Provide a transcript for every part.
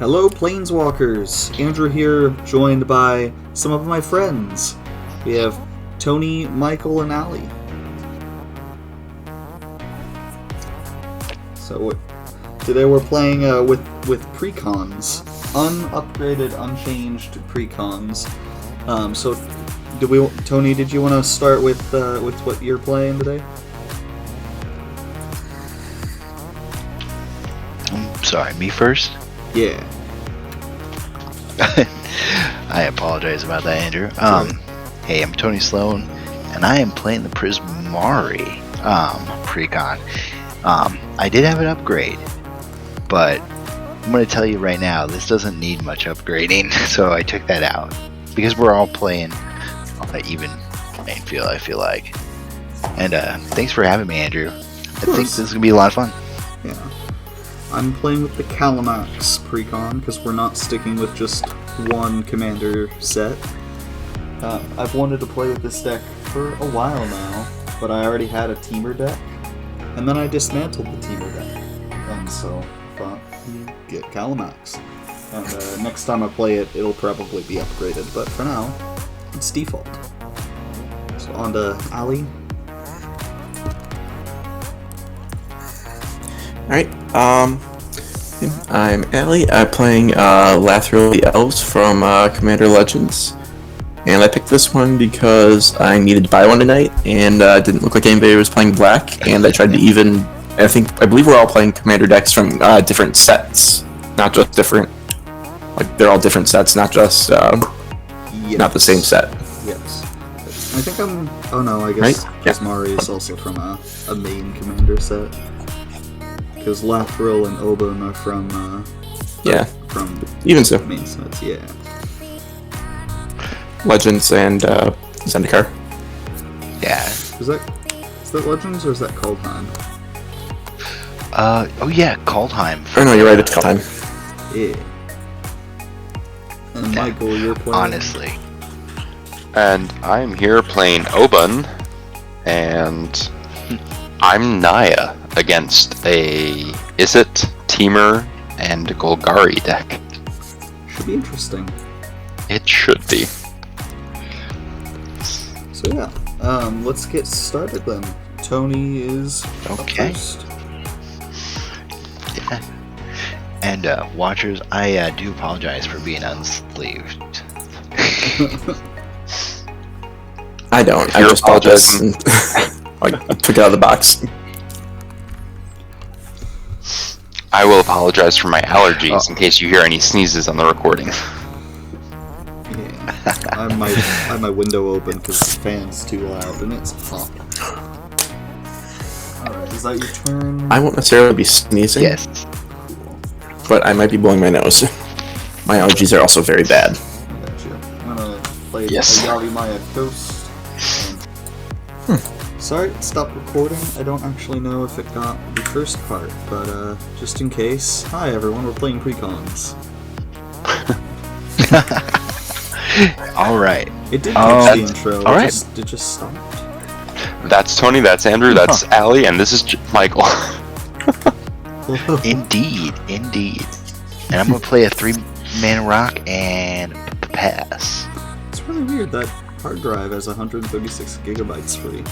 Hello, Planeswalkers! Andrew here, joined by some of my friends. We have Tony, Michael, and Ali. So, today we're playing with Precons. Unupgraded, unchanged Precons. So, Tony, did you want to start with what you're playing today? Sorry, me first? Yeah. I apologize about that, Andrew. Hey, I'm Tony Sloan, and I am playing the Prismari Precon. I did have an upgrade, but I'm going to tell you right now, this doesn't need much upgrading, so I took that out. Because we're all playing on an even playing field, I feel like. And thanks for having me, Andrew. I think this is going to be a lot of fun. Yeah. I'm playing with the Kalamax Precon, because we're not sticking with just one commander set. I've wanted to play with this deck for a while now, but I already had a Teamer deck, and then I dismantled the Teamer deck, and so I thought, get Kalamax. And next time I play it, it'll probably be upgraded, but for now, it's default. So on to Ali. Alright, I'm Ali. I'm playing Lathril the Elves from Commander Legends. And I picked this one because I needed to buy one tonight, and it didn't look like anybody was playing black, and I tried to I believe we're all playing Commander decks from different sets, not just different, they're all different sets, not just, not the same set. Yes. I think oh no, I guess right? Prismari is also from a main Commander set. Because Lathril and Obuun are from from even so main sets, yeah. Legends and Zendikar. Yeah. Is that Legends or is that Kaldheim? Oh yeah, Kaldheim. Oh no, you're right, it's Kaldheim. Yeah. And Michael, you're playing. Honestly. And I'm here playing Obuun, and I'm Naya against a Izzet, Teamer, and Golgari deck. Should be interesting. It should be. So yeah, let's get started then. Tony is Okay. first. Yeah. And watchers, I do apologize for being unsleeved. I don't. I You're just bought this apologizing. and I took it out of the box. I will apologize for my allergies in case you hear any sneezes on the recording. Yeah. I have my window open because the fan's too loud and it's hot. Alright, is that your turn? I won't necessarily be sneezing. Yes. Cool. But I might be blowing my nose. My allergies are also very bad. I got you. I'm gonna play Yes. the Maya Coast. Sorry, it stopped recording. I don't actually know if it got the first part, but just in case. Hi everyone, we're playing Precons. Alright. It did catch the intro. all right. It just stopped. That's Tony, that's Andrew, that's Ali, and this is Michael. Indeed. And I'm gonna play a 3-mana rock and pass. It's really weird that hard drive has 136 gigabytes free.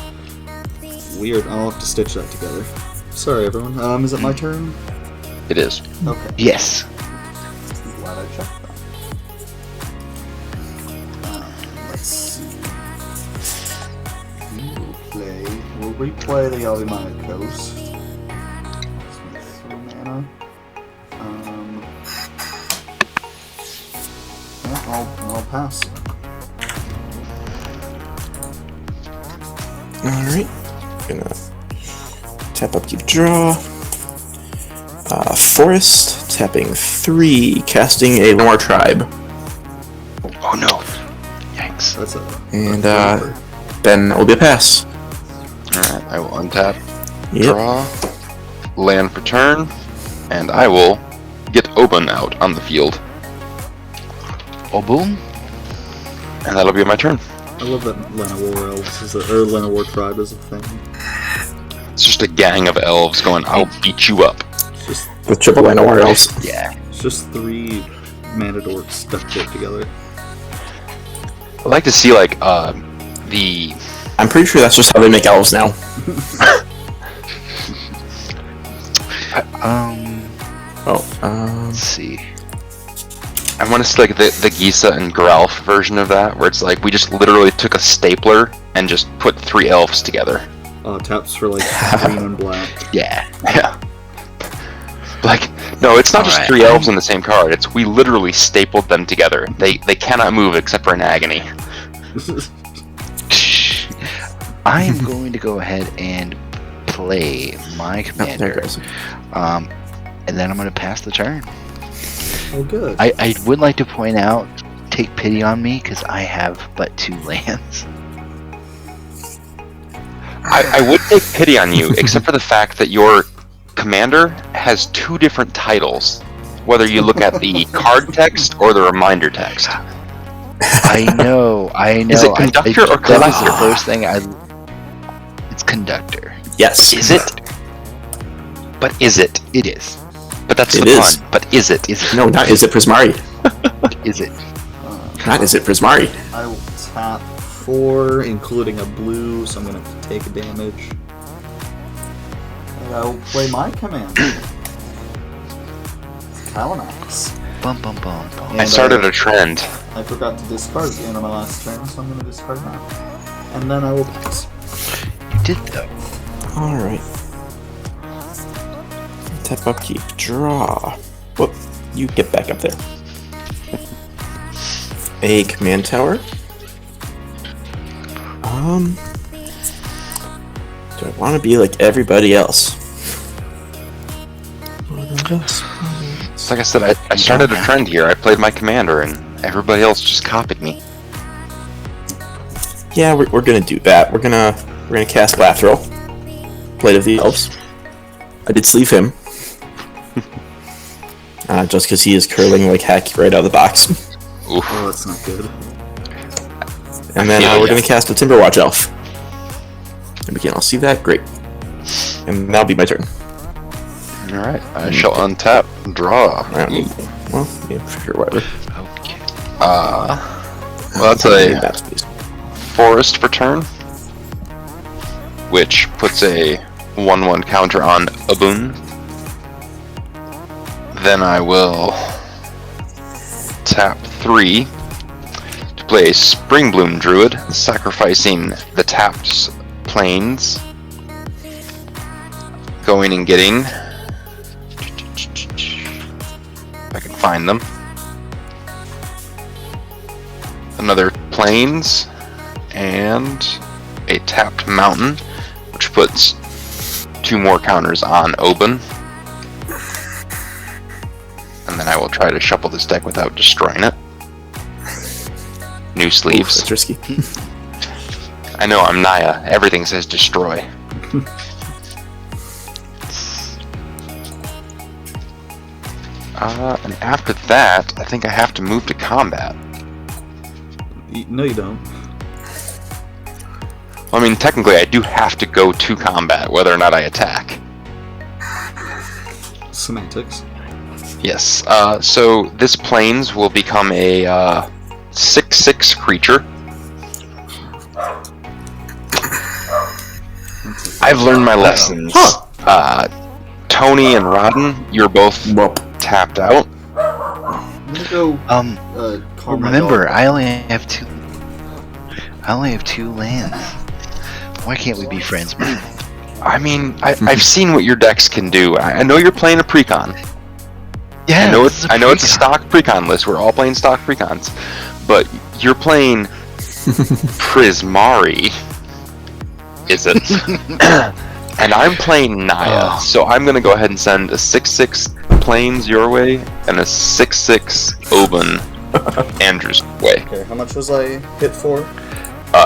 Weird. I'll have to stitch that together. Sorry, everyone. Is it my turn? It is. Okay. Yes. Glad I checked that. Let's see. We'll replay the Yalimaya Coast. Let's make 3 mana. Yeah, I'll pass. Alright. Gonna tap up, keep draw. Forest, tapping 3, casting a Lore Tribe. Oh no. Yikes. That's And then that will be a pass. Alright, I will untap, Yep. draw, land for turn, and I will get Obuun out on the field. Obuun? And that'll be my turn. I love that Llanowar Elves or Llanowar Tribe is a thing. It's just a gang of elves going, I'll beat you up. It's just With triple Llanowar Elves. Yeah. It's It's just 3 mana dorks duct taped together. I'd like to see like the. I'm pretty sure that's just how they make elves now. Let's see. I want to see like the Gisa and Gralf version of that, where it's like we just literally took a stapler and just put 3 elves together. Taps for like green and black. Yeah. Yeah. Like, no, it's not just 3 elves in the same card. It's we literally stapled them together. They cannot move except for in agony. I am going to go ahead and play my Oh, there commander. it goes. And then I'm going to pass the turn. Oh, good. I would like to point out, take pity on me, because I have but 2 lands. I would take pity on you, except for the fact that your commander has 2 different titles, whether you look at the card text or the reminder text. I know. Is it conductor or That was collector? the first thing It's conductor. Yes. Is it? But is it? It is. But that's It the is. pun. But is it? Is it? No, not is it Prismari. Is it? Not is it Prismari. I will tap 4, including a blue, so I'm gonna have to take a damage. And I will play my command. Kalamax. Bum bum bum bum. I started a trend. I forgot to discard at the end of my last turn, so I'm gonna discard now. And then I will pass. You did though. Alright. Tap upkeep. Draw. Whoop. You get back up there. A command tower. Do I want to be like everybody else? Like I said, I started a trend here. I played my commander, and everybody else just copied me. Yeah, we're gonna do that. We're gonna cast Lathril, Blade of the Elves. I did sleeve him, just because he is curling like heck right out of the box. Oof. Oh, that's not good. And then feel we're ya. gonna cast a Timberwatch Elf. And we can all see that. Great. And that'll be my turn. Alright, I shall untap, draw. Well, yeah, sure, whatever. Okay. Well, that's a That's please. forest for turn, which puts a 1/1 counter on Obuun. Then I will tap 3 to play a Springbloom Druid, sacrificing the tapped plains. Going and getting, if I can find them, another plains and a tapped mountain, which puts 2 more counters on Obuun. And then I will try to shuffle this deck without destroying it. New Oof, sleeves. that's risky. I know, I'm Naya. Everything says destroy. And after that, I think I have to move to combat. No, you don't. Well, I mean, technically, I do have to go to combat, whether or not I attack. Semantics. Yes. So this plains will become a 6/6 creature. I've learned my lessons. Tony and Rodden, you're both Whoop. tapped out. I'm gonna go. Call my Remember, dog. I only have 2. I only have 2 lands. Why can't we be friends, man? I mean, I've seen what your decks can do. I know you're playing a Precon. Yeah, I know this is it's a Precon. stock Precon list. We're all playing stock Precons, but you're playing Prismari, is it? And I'm playing Naya, so I'm gonna go ahead and send a 6/6 plains your way and a 6/6 Obuun Andrew's way. Okay, how much was I hit for?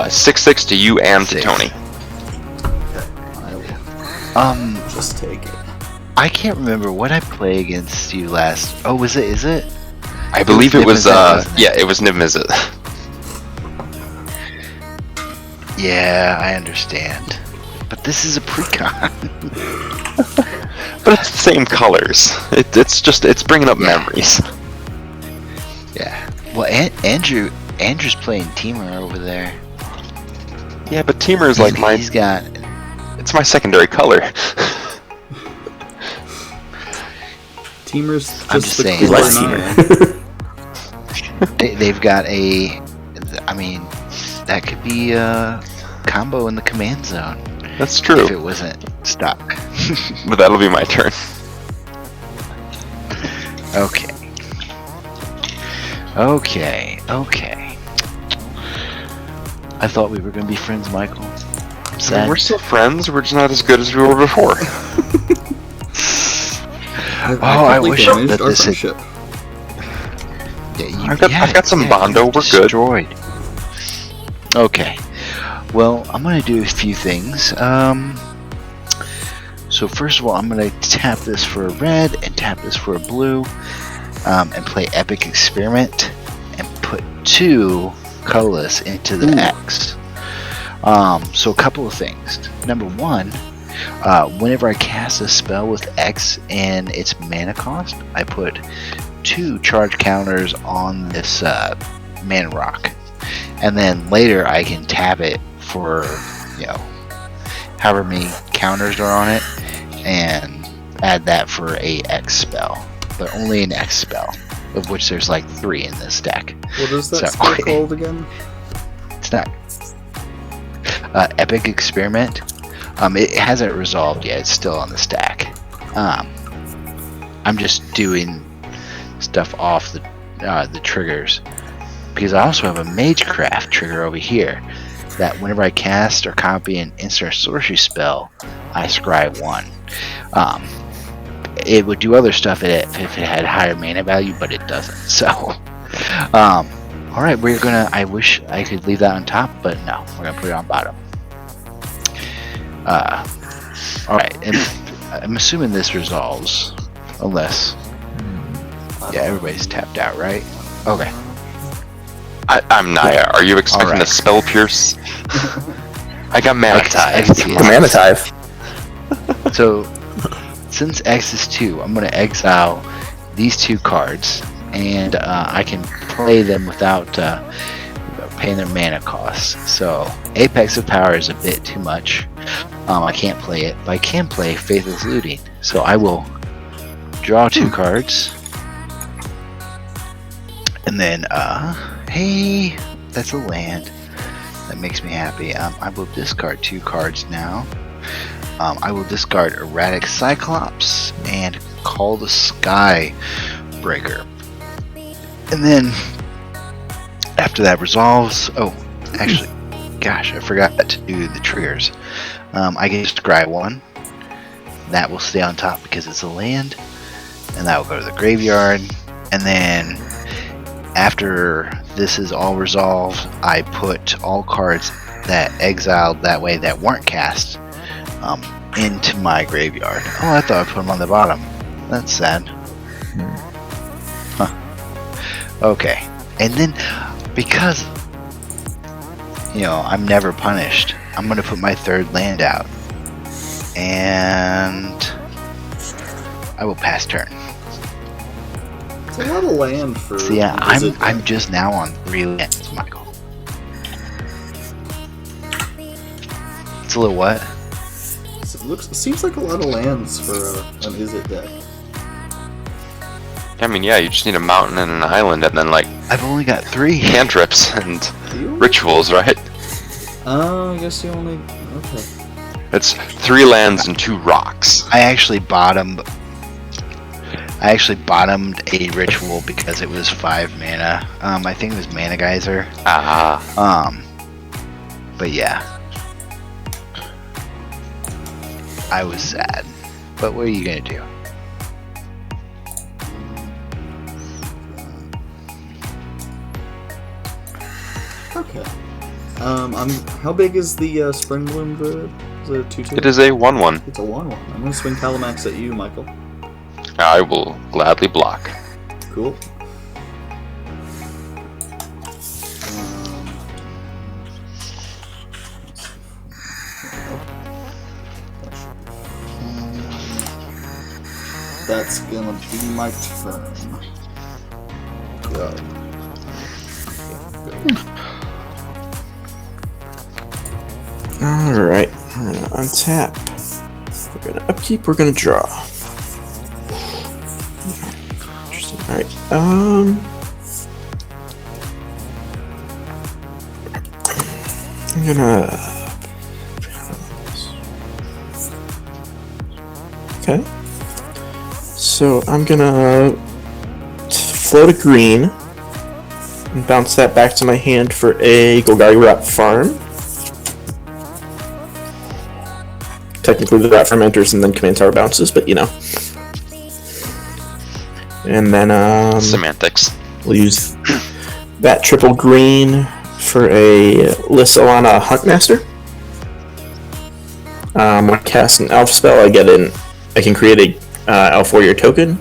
6/6 to you and to 6. Tony. I will just take it. I can't remember what I play against you last. Oh, is it? I believe it was Niv-Mizzet, wasn't it? yeah, it was Niv-Mizzet. Yeah, I understand. But this is a Precon. But it's the same colors. It's bringing up memories. Yeah. Well, Andrew's playing Teamer over there. Yeah, but Teamer is like my. He's got. It's my secondary color. Teamer's I'm just just the saying. He cooler likes Naya. They've got a. I mean, that could be a combo in the command zone That's true. if it wasn't stuck. But that'll be my turn. Okay. Okay. I thought we were gonna be friends, Michael. I'm I mean, sad. we're still friends. We're just not as good as we were before. I wish damaged that our this had. friendship. Yeah, I've got some Bondo. you We're good. destroyed. Okay. Well, I'm gonna do a few things. So first of all, I'm gonna tap this for a red and tap this for a blue, and play Epic Experiment and put 2 colorless into the X. So a couple of things. Number one, whenever I cast a spell with X and its mana cost, I put 2 charge counters on this mana rock, and then later I can tap it for however many counters are on it, and add that for a X spell, but only an X spell, of which there's like 3 in this deck. What is that So- spell called again? It's not Epic Experiment. It hasn't resolved yet. It's still on the stack. I'm just doing stuff off the triggers, because I also have a Magecraft trigger over here that whenever I cast or copy an instant sorcery spell, I scry 1. It would do other stuff if it had higher mana value, but it doesn't. So, all right, I wish I could leave that on top, but no, we're gonna put it on bottom. All right, and I'm assuming this resolves, unless, yeah, everybody's tapped out, right? Okay. I'm Naya. Are you expecting Alright. a spell pierce? I got mana tide. Mana Tive. So, since X is 2, I'm going to exile these 2 cards, and I can play them without paying their mana costs. So, Apex of Power is a bit too much. I can't play it, but I can play Faithless Looting. So, I will draw 2 cards, and then, hey, that's a land. That makes me happy. I will discard 2 cards now. I will discard Erratic Cyclops and Call the Sky Breaker. And then, after that resolves... Oh, actually, gosh, I forgot to do the triggers. I can just scry 1. That will stay on top because it's a land. And that will go to the graveyard. And then, after this is all resolved, I put all cards that exiled that way that weren't cast into my graveyard. Oh, I thought I put them on the bottom. That's sad. Huh. Okay. And then, because, I'm never punished, I'm going to put my 3rd land out. And I will pass turn. It's a lot of land for. So yeah, Visit I'm deck. just now on 3 lands, Michael. It's a little what? It seems like a lot of lands for an Is It deck. I mean, yeah, you just need a mountain and an island, and then like I've only got 3. cantrips and Do you? rituals, right? I guess you only. Okay. It's 3 lands and 2 rocks. I actually bottomed a ritual because it was 5 mana. I think it was Mana Geyser. Ah, But yeah. I was sad. But what are you gonna do? Okay. How big is the Spring Bloom Druid? Is it a 2/2? it is a 1/1. It's a 1/1. I'm gonna swing Kalamax at you, Michael. I will gladly block. Cool. That's gonna be my turn. Go. Alright, we're gonna untap. We're gonna upkeep, we're gonna draw. Interesting. Alright, I'm gonna... Okay. So I'm gonna float a green and bounce that back to my hand for a Golgari Wrap Farm. Technically the Wrap Farm enters and then Command Tower bounces, but you know. And then Semantics. we'll use that triple green for a Lissalana Huntmaster. When I cast an elf spell, I can create a elf warrior token.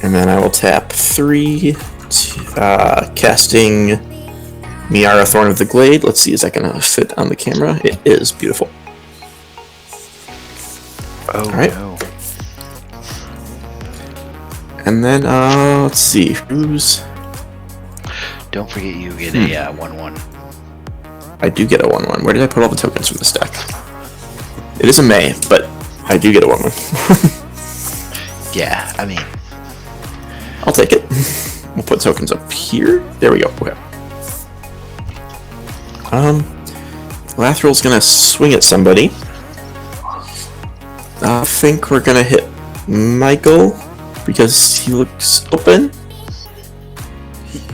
And then I will tap 3, casting Miara Thorn of the Glade. Let's see, is that going to fit on the camera? It is beautiful. Oh, Alright. no. And then, let's see, who's... Don't forget you get a 1/1. I do get a 1/1. Where did I put all the tokens from this deck? It is a May, but I do get a 1/1. Yeah, I mean, I'll take it. We'll put tokens up here. There we go. Okay. Lathril's gonna swing at somebody. I think we're gonna hit Michael because he looks open.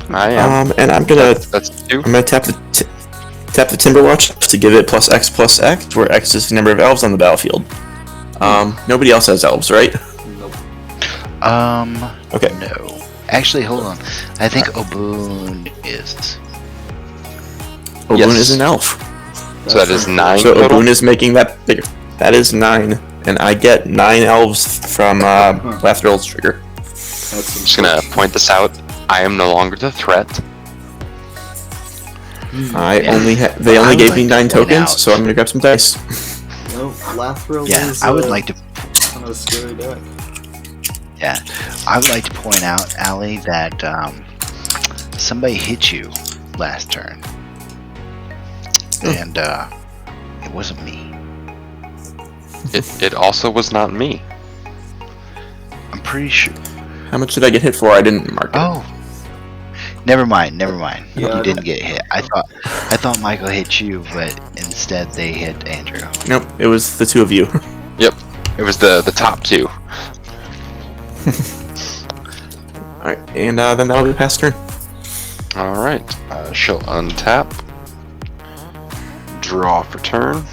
I am. And I'm gonna That's 2. I'm gonna tap the Timberwatch to give it +X, where X is the number of elves on the battlefield. Nobody else has elves, right? Nope. Okay. no. Actually, hold on. I think Obuun is. Obuun Yes. is an elf. So that is 9 So total? Obuun is making that bigger. That is 9, and I get 9 elves from Lathril's trigger. That's I'm just gonna point this out. I am no longer the threat. They I only would gave like me to 9 point tokens, out- so I'm gonna grab some dice. No, Lathril Yeah, is I would like to. kind of a scary deck. Yeah, I would like to point out, Allie, that somebody hit you last turn, and it wasn't me. It also was not me. I'm pretty sure. How much did I get hit for? I didn't mark it. Oh, never mind. Yeah, You didn't get hit. I thought Michael hit you, but instead they hit Andrew. Nope, it was the 2 of you. Yep. It was the top 2. Alright, and then that'll be past turn. Alright. She'll untap. Draw for turn.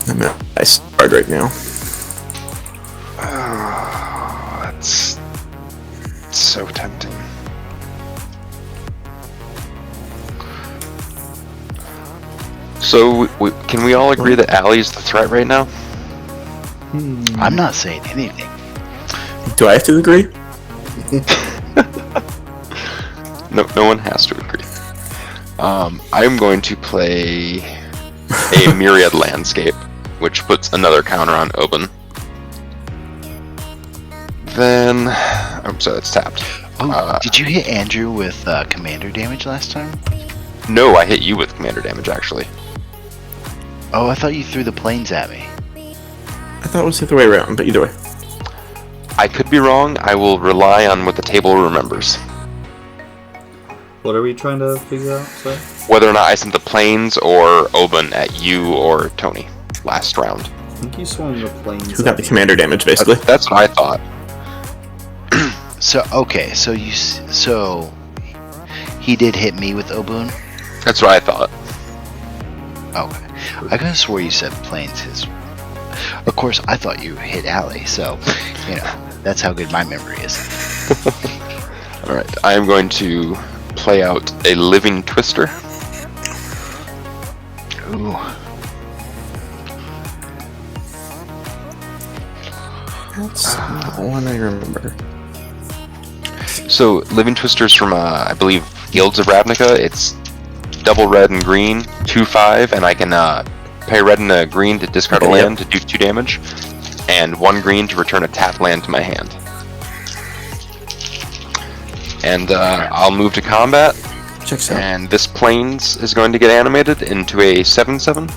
I'm at ice card right now. That's so tempting. So, can we all agree that Allie's the threat right now? I'm not saying anything. Do I have to agree? No one has to agree. I'm going to play a Myriad Landscape, which puts another counter on Obuun. Then, I'm sorry, it's tapped. Oh, did you hit Andrew with commander damage last time? No, I hit you with commander damage, actually. Oh, I thought you threw the planes at me. I thought it was the other way around, but either way. I could be wrong. I will rely on what the table remembers. What are we trying to figure out, sir? Whether or not I sent the planes or Obuun at you or Tony last round. I think you swung the planes. Who got the commander damage, basically? That's what I thought. So okay, so he did hit me with Obuun. That's what I thought. Okay, I could have swore you said planes. Of course, I thought you hit Allie. So, that's how good my memory is. Alright, I am going to play out a Living Twister. Ooh. That's not one I remember. So, Living Twister's from, I believe, Guilds of Ravnica. It's double red and green, 2/5, and I can pay red and a green to discard a Okay, land to do 2 damage, and 1 green to return a tapped land to my hand. And I'll move to combat, Checks out. and this plains is going to get animated into a 7/7.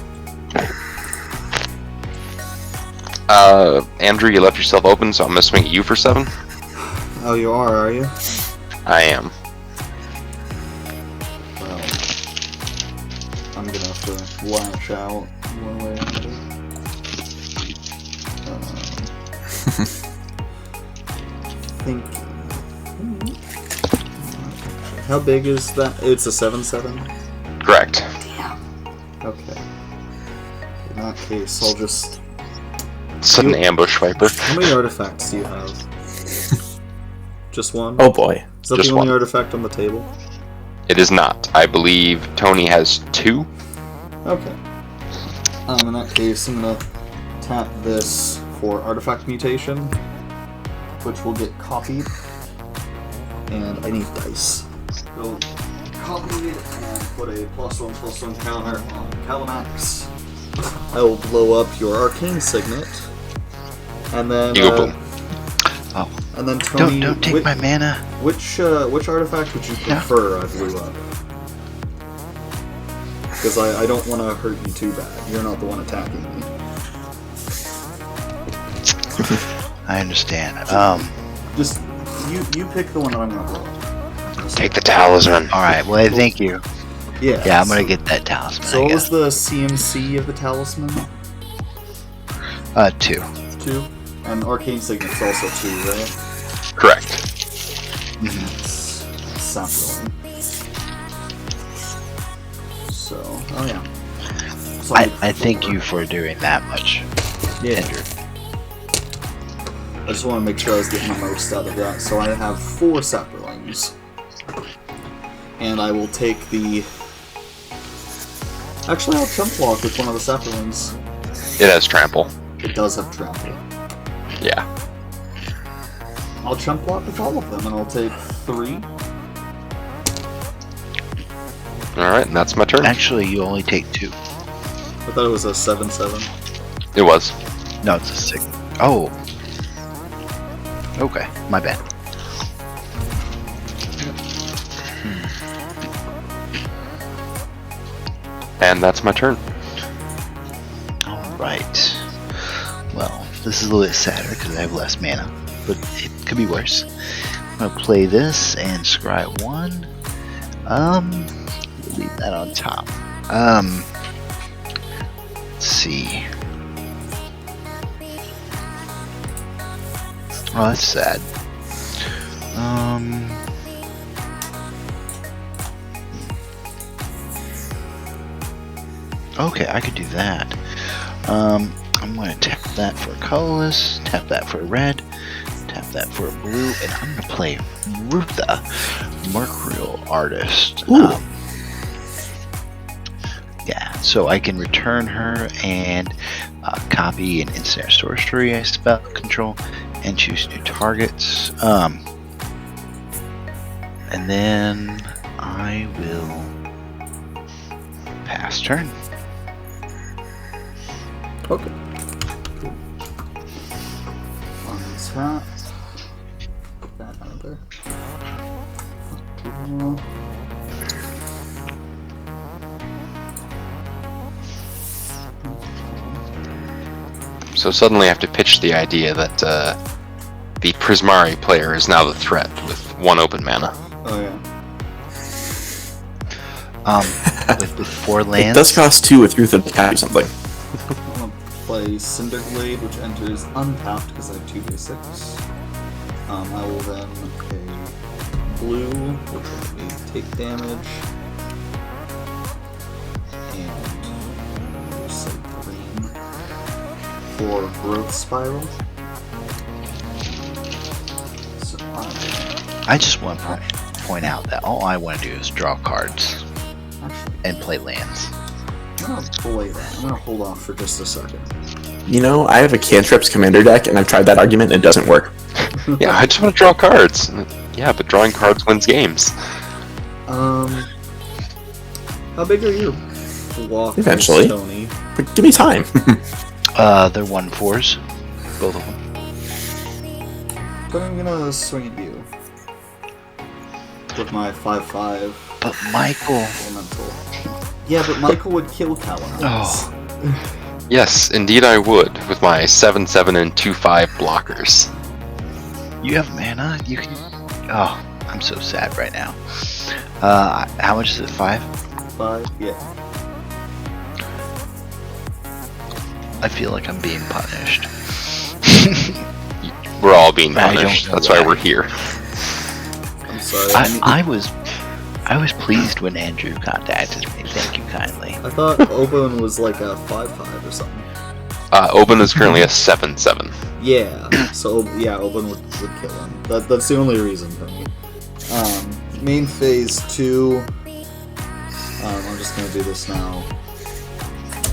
Andrew, you left yourself open, so I'm gonna swing at you for 7. Oh, you are you? I am. Well, I'm gonna have to lash out one way or another. Think. How big is that? It's a 7/7. Correct. Okay. In that case, I'll just. Sudden ambush viper. How many artifacts do you have? Just one? Oh boy. Is that just the only one. artifact on the table? It is not. I believe Tony has 2. Okay. In that case, I'm gonna tap this for artifact mutation, which will get copied. And I need dice. So, copy and put a +1/+1 counter on Kalamax. I will blow up your arcane signet. And then. You go boom. Oh. And then Tony. Don't take my mana. Which artifact would you prefer I blew up? Because I don't want to hurt you too bad. You're not the one attacking me. I understand. Just you pick the one that I'm gonna blow up. Take the talisman. All right. Well, thank you. Yeah. Yeah, I'm gonna get that talisman. So I what guess. was the CMC of the talisman? 2. 2. And arcane signet's also 2, right? Correct. Saffron. So, oh yeah. So I thank you for doing that much, Yeah. Andrew. I just want to make sure I was getting the most out of that. So I have 4 sapperlings. And I will take the... Actually, I'll jump block with one of the sapperlings. It has trample. It does have trample. Yeah. I'll jump block with all of them, and I'll take 3. Alright, and that's my turn. Actually, you only take 2. I thought it was a 7/7. It was. No, it's a 6. Oh. Okay, my bad. And that's my turn. Alright. Well, this is a little bit sadder because I have less mana, but it could be worse. I'm gonna play this and scry 1. Leave that on top. Let's see. Oh, that's sad. Okay, I could do that. I'm going to tap that for colorless, tap that for red, tap that for blue, and I'm going to play Rutha, Mercurial Artist. Yeah, so I can return her and copy an instant sorcery spell control and choose new targets. And then I will pass turn. Okay. Cool. Untap. Put that out of there. So suddenly I have to pitch the idea that the Prismari player is now the threat with 1 open mana. Oh yeah. With 4 It lands. does cost 2 with Ruth to copy something. I'm gonna play Cinder Glade, which enters untapped because I have 2 basics. I will then pay blue, which will let me take damage. And we'll say green for Growth Spiral. So I just want to point out that all I want to do is draw cards actually, and play lands. I'm gonna play that. I'm gonna hold off for just a second. You know, I have a Cantrips Commander deck, and I've tried that argument, and it doesn't work. Yeah, I just want to draw cards. Yeah, but drawing cards wins games. How big are your blockers, Eventually. Tony? But give me time. They're 1/4s, both of them. But I'm gonna swing at you. With my 5/5 But Michael. elemental. Yeah, but Michael would kill Kalamax. Oh. Yes, indeed I would, with my 7/7 and 2/5 blockers. You have mana. You can. Oh, I'm so sad right now. How much is it? 5? 5, yeah. I feel like I'm being punished. We're all being I don't punished. know That's why why. we're here. I'm sorry. I was pleased when Andrew contacted me. Thank you kindly. I thought Obuun was like a 5/5 or something. Obuun is currently a 7/7. Yeah, so yeah, Obuun would kill him. That's the only reason for me. Main phase 2. I'm just gonna do this now.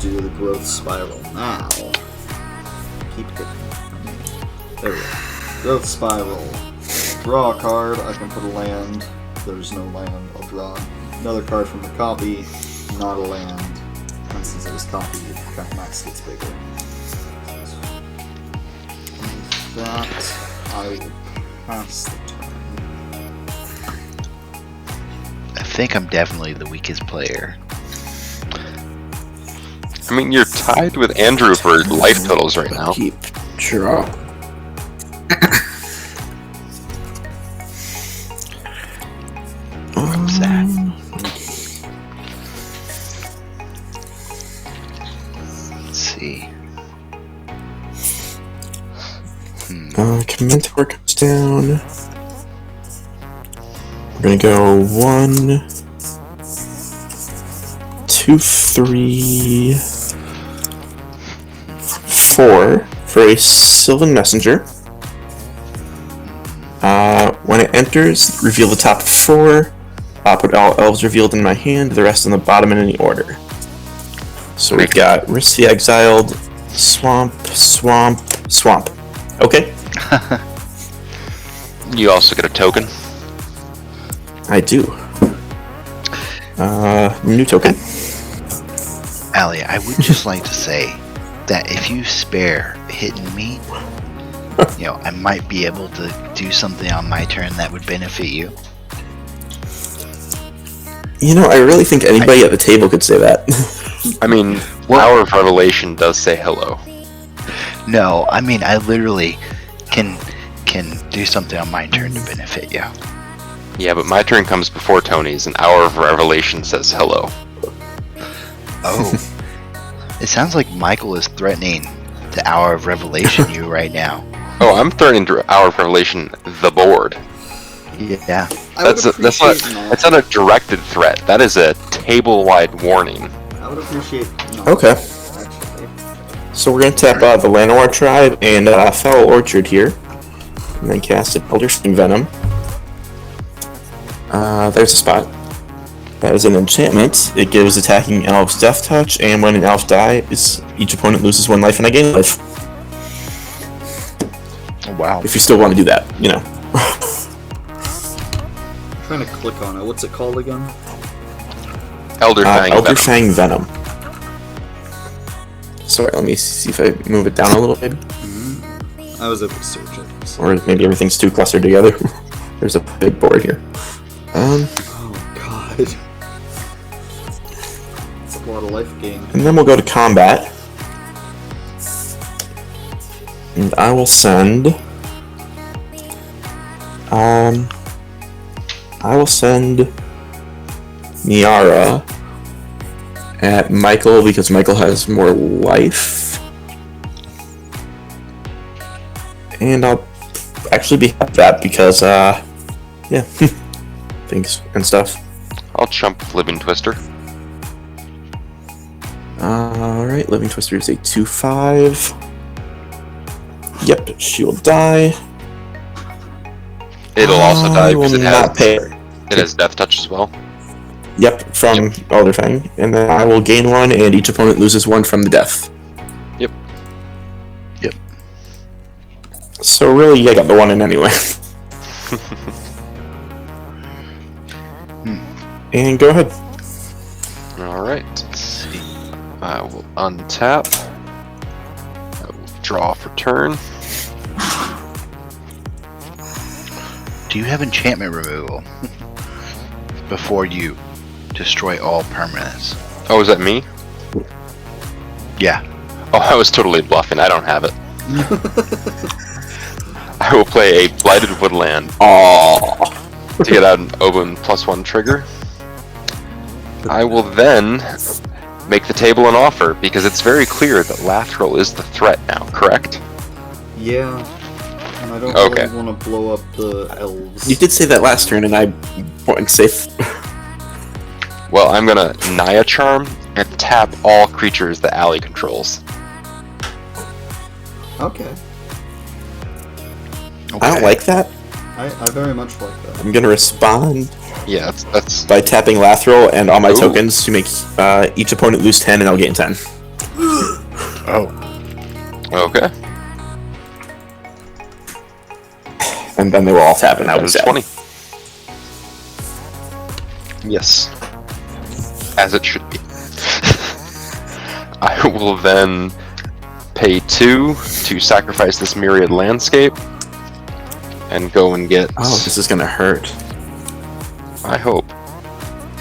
Do the growth spiral now. Keep it. There we go. Growth spiral. Draw a card. I can put a land. If there's no land, I'll draw another card from the copy. Not a land. And since it is copied, Kalamax gets bigger. That I will pass the turn. I think I'm definitely the weakest player. I mean, you're tied with Andrew for life totals right now. Keep draw. I'm sad. Let's see. Commentor comes down. We're gonna go 1, 2, 3, 4 for a Sylvan Messenger. When it enters, reveal the top 4. Put all elves revealed in my hand, the rest on the bottom in any order. So we've got Risk the Exiled, Swamp, Swamp, Swamp. Okay. You also get a token. I do. New token. Allie, I would just like to say that if you spare hitting me, I might be able to do something on my turn that would benefit you. I really think anybody at the table could say that. I mean, Hour of Revelation does say hello. No, I mean I literally can do something on my turn to benefit you. Yeah, but my turn comes before Tony's, and Hour of Revelation says hello. Oh. It sounds like Michael is threatening the Hour of Revelation you right now. Oh, I'm threatening to Hour of Revelation the board. Yeah. That's not a directed threat. That is a table-wide warning. I would appreciate. Okay. Actually. So we're gonna tap the Llanowar tribe and Foul Orchard here, and then cast an Elder Sting Venom. There's a spot. That is an enchantment. It gives attacking elves Death Touch, and when an elf dies, each opponent loses 1 life and I gain life. Oh, wow. If you still want to do that, I'm trying to click on it. What's it called again? Elder Fang Elder Venom. Fang Venom. Sorry, let me see if I move it down a little bit. I was able to search it. So. Or maybe everything's too clustered together. There's a big board here. Oh god. It's a lot of life gain. And then we'll go to combat. And I will send... Niara at Michael because Michael has more life. And I'll actually be happy with that because, things and stuff. I'll chump Living Twister. Alright, Living Twister is a 2/5. Yep, she will die. It'll also die I will because it not pay her. has Death Touch as well. Yep, from Elder Fang. And then I will gain 1, and each opponent loses 1 from the death. Yep. So really, I got the 1 in anyway. And go ahead. Alright. Let's see. I will untap. I will draw for turn. Do you have enchantment removal before you destroy all permanents? Oh, is that me? Yeah. Oh, I was totally bluffing. I don't have it. I will play a Blighted Woodland Aww. to get out an Obuun +1 trigger. I will then make the table an offer, because it's very clear that Lathril is the threat now, correct? Yeah. And I don't Okay. really want to blow up the elves. You did say that last turn, and I wasn't safe. Well, I'm gonna Naya Charm and tap all creatures that Allie controls. Okay. I don't like that. I very much like that. I'm gonna respond Yeah, that's by tapping Lathril and all my Ooh. tokens to make each opponent lose 10, and I'll gain 10. Oh. okay. And then they will all tap, and I That was is sad. 20. Yes. As it should be. I will then pay 2 to sacrifice this Myriad Landscape and go and get, Oh, this is gonna hurt. I hope,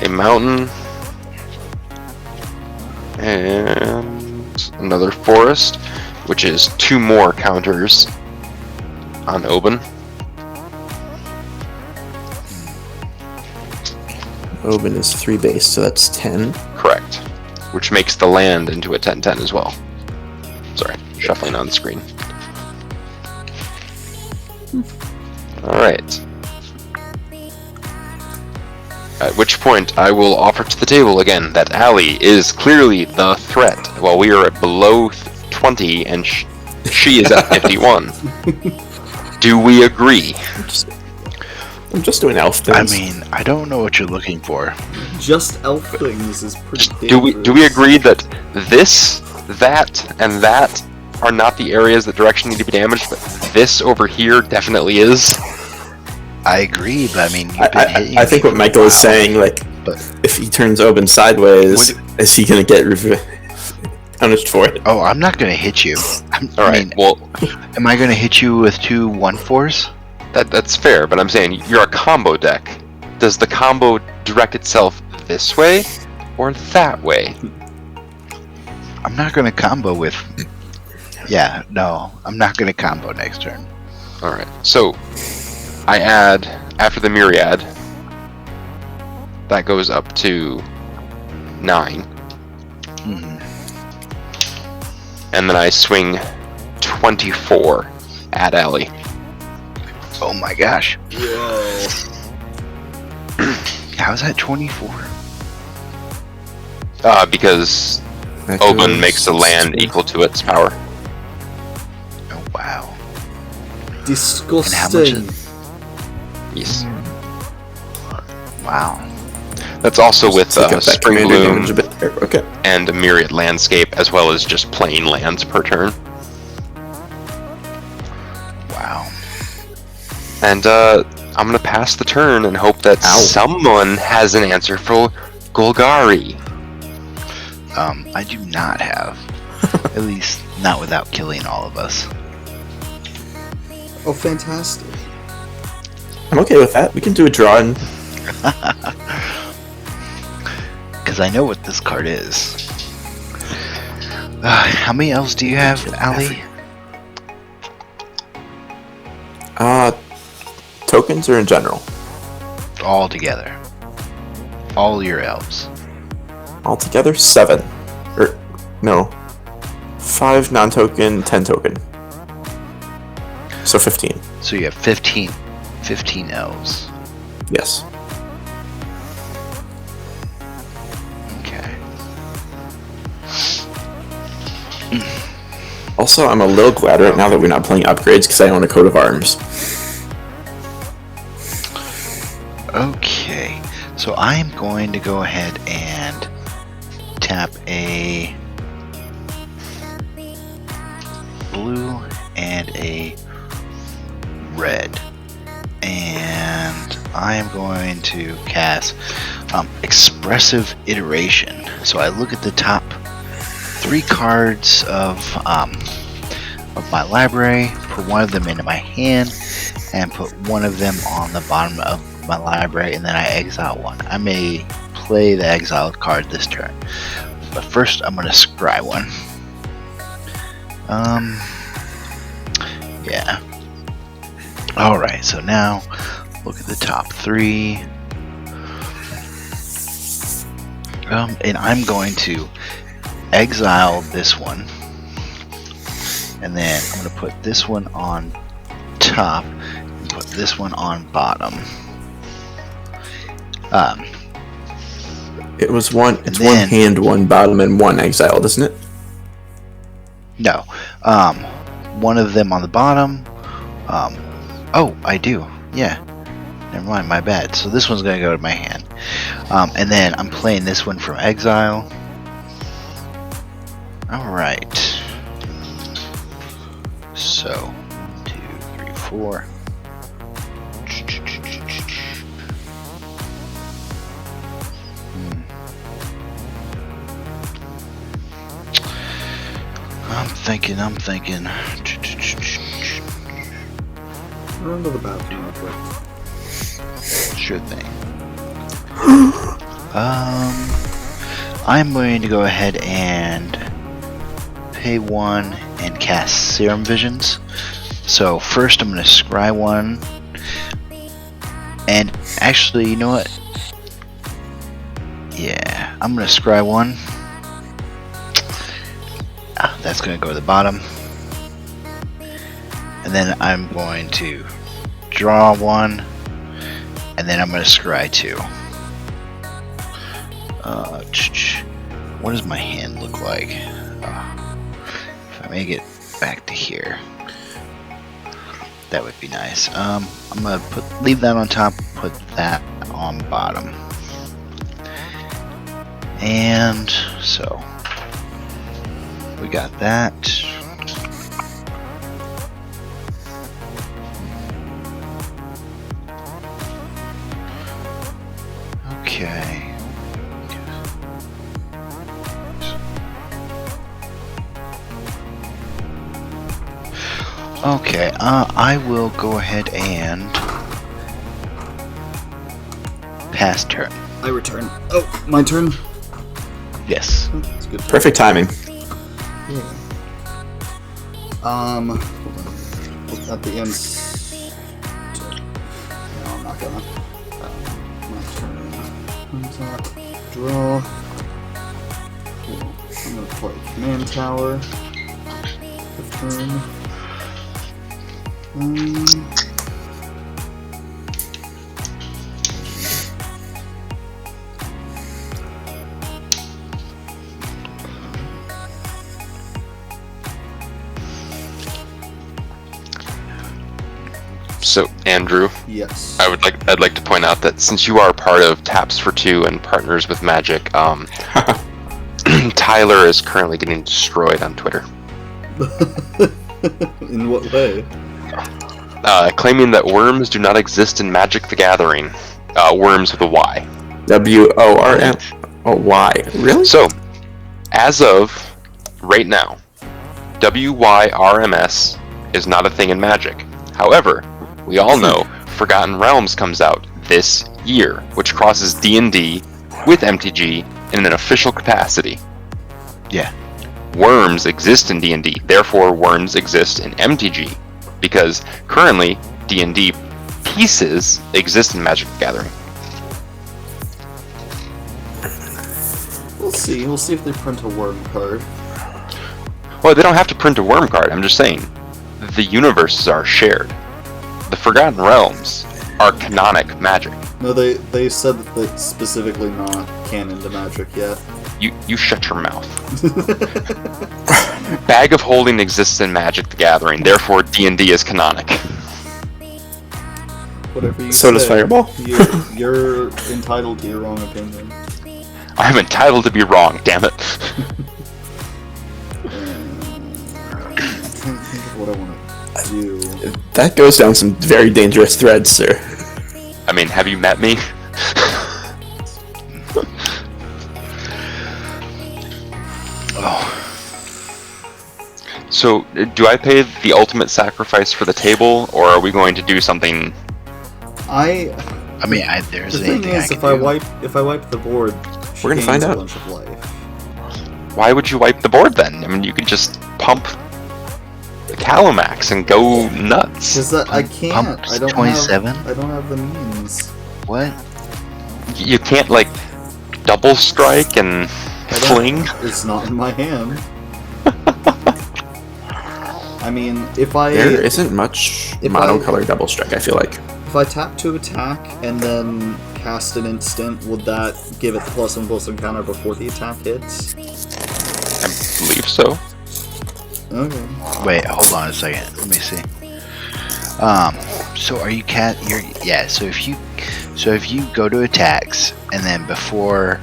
a mountain and another forest, which is 2 more counters on Obuun. Obuun is 3 base, so that's 10. Correct. Which makes the land into a 10/10 as well. Sorry, shuffling on screen. Alright. At which point I will offer to the table again that Allie is clearly the threat, while we are at below 20 and she is at 51. Do we agree? I'm just doing elf I things. mean, I don't know what you're looking for. Just elf things is pretty Do dangerous. we agree that this, that, and that are not the areas that direction need to be damaged, but this over here definitely is? I agree, but I mean, you've been hitting I think me what for a Michael is while. saying, like, But if he turns Obuun sideways, Would- is he gonna get punished for it? oh, I'm not gonna hit you. I Alright, mean, well, am I gonna hit you with 2 1/4s? that's fair, but I'm saying you're a combo deck. Does the combo direct itself this way or that way? I'm not gonna combo with. Yeah, no, I'm not gonna combo next turn. Alright, so I add, after the Myriad, that goes up to 9, Mhm. and then I swing 24 at Allie. Oh my gosh, Whoa. how's that 24? Because That Obuun goes- makes the land equal to its power. Oh wow. Disgusting. Yes. Wow. That's also with Take up that Spring commander Bloom damage a bit there. Okay. and a Myriad Landscape, as well as just plain lands per turn. Wow. And I'm gonna pass the turn and hope that Ow. someone has an answer for Golgari. I do not have. At least not without killing all of us. Oh, fantastic. I'm okay with that. We can do a draw and Because I know what this card is. How many elves do you have, Ali? tokens or in general? All together. All your elves. Altogether 7. Or no. 5 non-token, 10 token. So 15. So you have 15 elves. Yes. Okay. Also, I'm a little glad right now that we're not playing upgrades because I own a coat of arms. Okay. So I'm going to go ahead and tap a blue and a red. And I am going to cast Expressive Iteration. So I look at the top 3 cards of my library, put one of them into my hand, and put one of them on the bottom of my library, and then I exile one. I may play the exiled card this turn, but first I'm going to scry one. Yeah. Alright, so now look at the top 3. And I'm going to exile this one, and then I'm going to put this one on top and put this one on bottom. It's one hand, one bottom, and one exiled, isn't it? No, one of them on the bottom. Oh, I do. Yeah. Never mind, my bad. So this one's going to go to my hand. And then I'm playing this one from exile. Alright. So, 1, 2, 3, 4. I'm thinking. Run to the bathroom real quick. Sure thing. I'm going to go ahead and pay 1 and cast Serum Visions. So first I'm going to scry 1. And actually, you know what? Yeah, I'm going to scry 1. That's going to go to the bottom. And then I'm going to draw 1. And then I'm going to scry 2. What does my hand look like? If I make it back to here, that would be nice. I'm going to leave that on top, put that on bottom. And so we got that. Okay. Okay, I will go ahead and pass turn. I return. Oh, my turn? Yes. That's good. Perfect timing. Yeah. Hold on. At the end. No, I'm not gonna. My turn. Untap. Draw. Cool. I'm gonna play Command Tower. Return. So, Andrew, Yes. I'd like to point out that since you are part of Taps for Two and Partners with Magic, Tyler is currently getting destroyed on Twitter. In what way? Claiming that worms do not exist in Magic the Gathering. Worms with a Y. WORM. Oh, why? Really? So, as of right now, WYRMS is not a thing in Magic. However, we all know Forgotten Realms comes out this year, which crosses D&D with MTG in an official capacity. Yeah. Worms exist in D&D, therefore worms exist in MTG, because currently D&D pieces exist in Magic the Gathering. We'll see. We'll see if they print a worm card. Well, they don't have to print a worm card, I'm just saying. The universes are shared. The Forgotten Realms are canonic Magic. No, they said that it's specifically not canon to Magic yet. You shut your mouth. Bag of Holding exists in Magic the Gathering, therefore D&D is canonic. Whatever you So say. does Fireball? You're entitled to your own opinion. I'm entitled to be wrong, damn it. I'm trying to think of what I want to do. That goes down some very dangerous threads, sir. I mean, have you met me? Oh. So, do I pay the ultimate sacrifice for the table, or are we going to do something? I mean, there's The thing anything is, I can do. if I wipe the board, she We're gonna find gains a out. bunch of life. Why would you wipe the board then? I mean, you could just pump the Kalamax and go nuts. Because I can't. Pump I don't 27? have. I don't have the means. What? You can't like double strike and I don't- fling. It's not in my hand. I mean, if I There isn't much If monocolor double strike, I feel like. if I tap to attack and then cast an instant, would that give it the +1/+1 counter before the attack hits? I believe so. Okay. Wait, hold on a second. Let me see. So are you so if you go to attacks and then before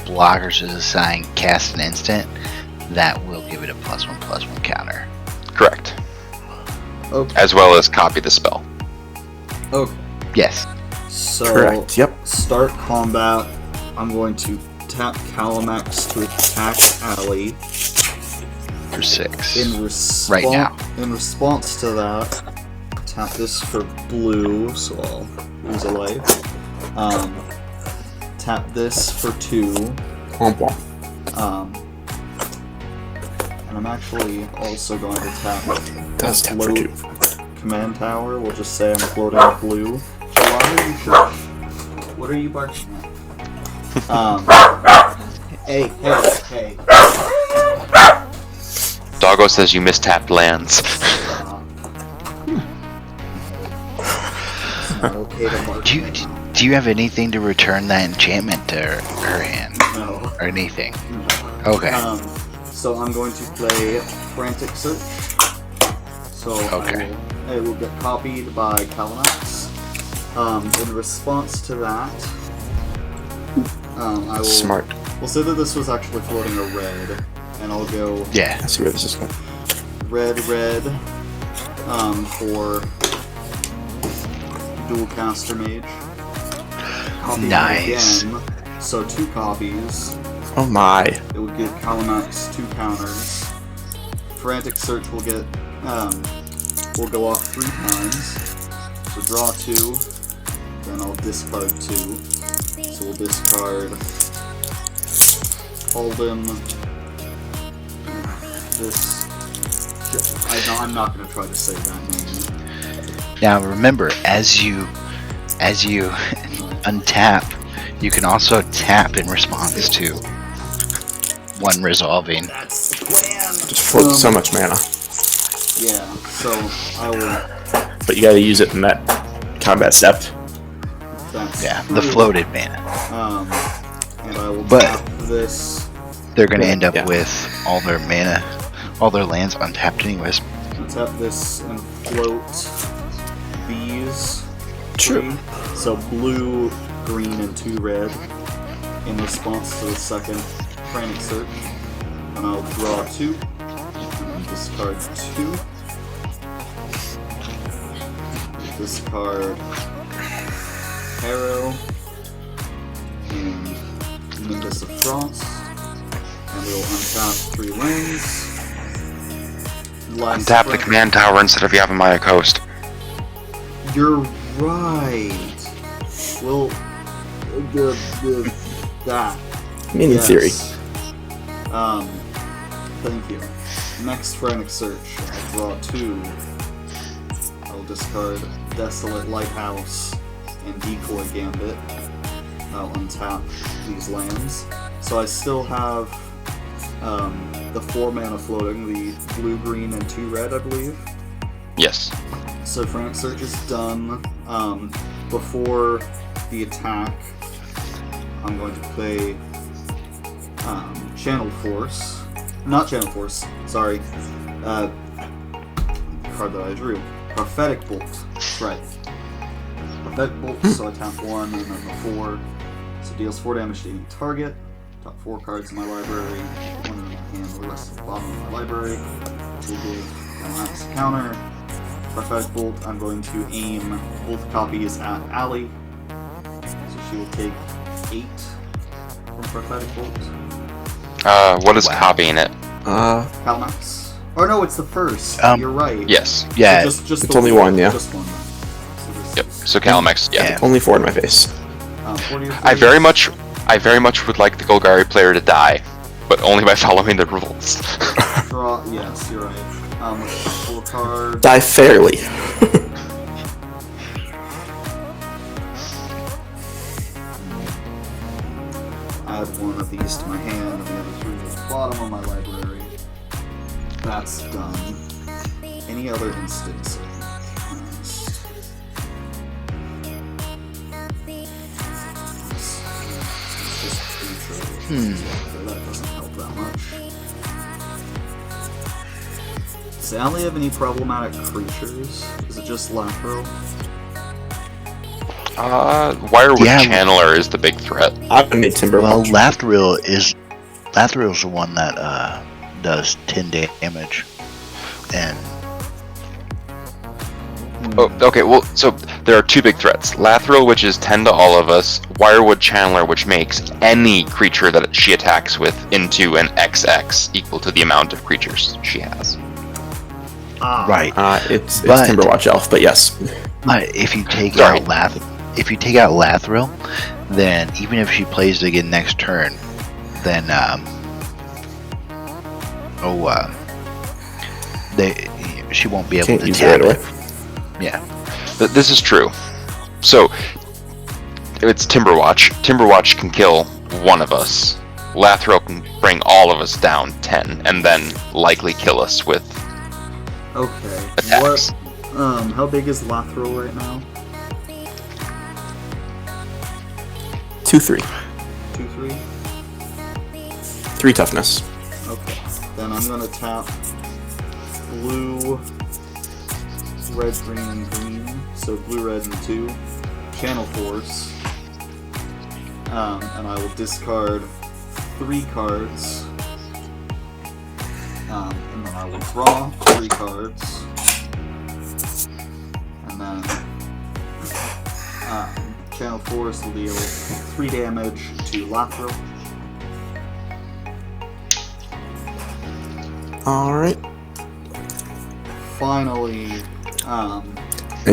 blockers is assigned cast an instant, that will give it a +1/+1 counter. Correct. Okay. As well as copy the spell. Okay. Yes. So Correct, yep. start combat. I'm going to tap Kalamax to attack Allie. For 6. Right Right now. In response to that, tap this for blue, so I'll lose a life. Tap this for 2. Womp womp. And I'm actually also going to tap Does tap for 2. command tower. We'll just say I'm floating blue. What are you barking at? Hey. Doggo says you mistapped lands. It's not okay to bark. Do you have anything to return that enchantment to her hand? No. Or anything? Okay. So I'm going to play Frantic Search. So Okay. it will get copied by Kalamax. In response to that, I will. Smart. We'll say that this was actually floating a red, and I'll go Yeah. Let's see where this is going. red, for dual caster mage. Copy that Nice. again, so 2 copies. Oh my. It would give Kalamax 2 counters. Frantic Search will get, will go off 3 times. So draw 2, then I'll discard 2. So we'll discard Alden, this. I'm not going to try to say that name. Now remember, as you untap, you can also tap in response to one resolving. That's the plan! Just float so much mana. Yeah, so I will. But you gotta use it in that combat step. That's Yeah, the true. floated mana. And I will But- tap this. They're gonna end up Yeah. with all their mana, all their lands untapped anyways. I'll tap this and float these. True. 3. So blue, green, and 2 red. In response to the second Frantic Search. And I'll draw 2. And then discard 2. Discard Arrow. And Nimbus of Frost. And we'll untap 3 lands. Untap the command tower instead of Yavimaya Coast. You're right. Well, that. I mean, in theory. Thank you. Next Frantic Search. I'll draw 2. I'll discard Desolate Lighthouse and Decoy Gambit. I'll untap these lands. So I still have the 4 mana floating, the blue, green, and 2 red, I believe. Yes. So Frantic Search is done. Before the attack, I'm going to play Channel Force. Not Channel Force, sorry. The card that I drew. Prophetic Bolt. That's right. Prophetic Bolt, so I tap 1 and then the 4. So deals 4 damage to any target. Top 4 cards in my library. 1 in my hand, the rest at the bottom of my library. We'll give Kalamax a counter. Prophetic Bolt, I'm going to aim both copies at Allie. So she will take 8 from Prophetic Bolt. What is Wow. copying it? Kalamax. Or no, it's the first. You're right. Yes. Yeah. So just It's the only one, yeah. Just one. So this- Yep. So Kalamax, yeah. Yeah. Only 4 in my face. what are your I very plays? much would like the Golgari player to die, but only by following the rules. Draw. Yes, you're right. Full card. Die fairly. Add one of these to my hand, and the other 3 to the bottom of my library. That's done. Any other instance? It's just creature. So that doesn't help that much. Does Allie have any problematic creatures? Is it just Lathril? Wirewood Yeah. Channeler is the big threat. I'm gonna need Timber Well, Watch. Lathril's the one that does 10 damage, and Oh, okay, well, so there are 2 big threats. Lathril, which is 10 to all of us. Wirewood Channeler, which makes any creature that she attacks with into an XX equal to the amount of creatures she has. right. It's But- Timber Watch Elf, but yes. But if you take Sorry. out Lathril, then even if she plays it again next turn, then she won't be able Can't to use tap it right it. away. Yeah. This is true. So, it's Timberwatch. Timberwatch can kill one of us. Lathril can bring all of us down 10, and then likely kill us with Okay. attacks. How big is Lathril right now? 2/3. 2-3? 3 toughness. Okay. Then I'm gonna tap blue, red, green, and green. So blue, red, and 2. Channel Force. And I will discard 3 cards. And then I will draw 3 cards. And then Channel Force will deal 3 damage to Lathril. Alright. Finally, I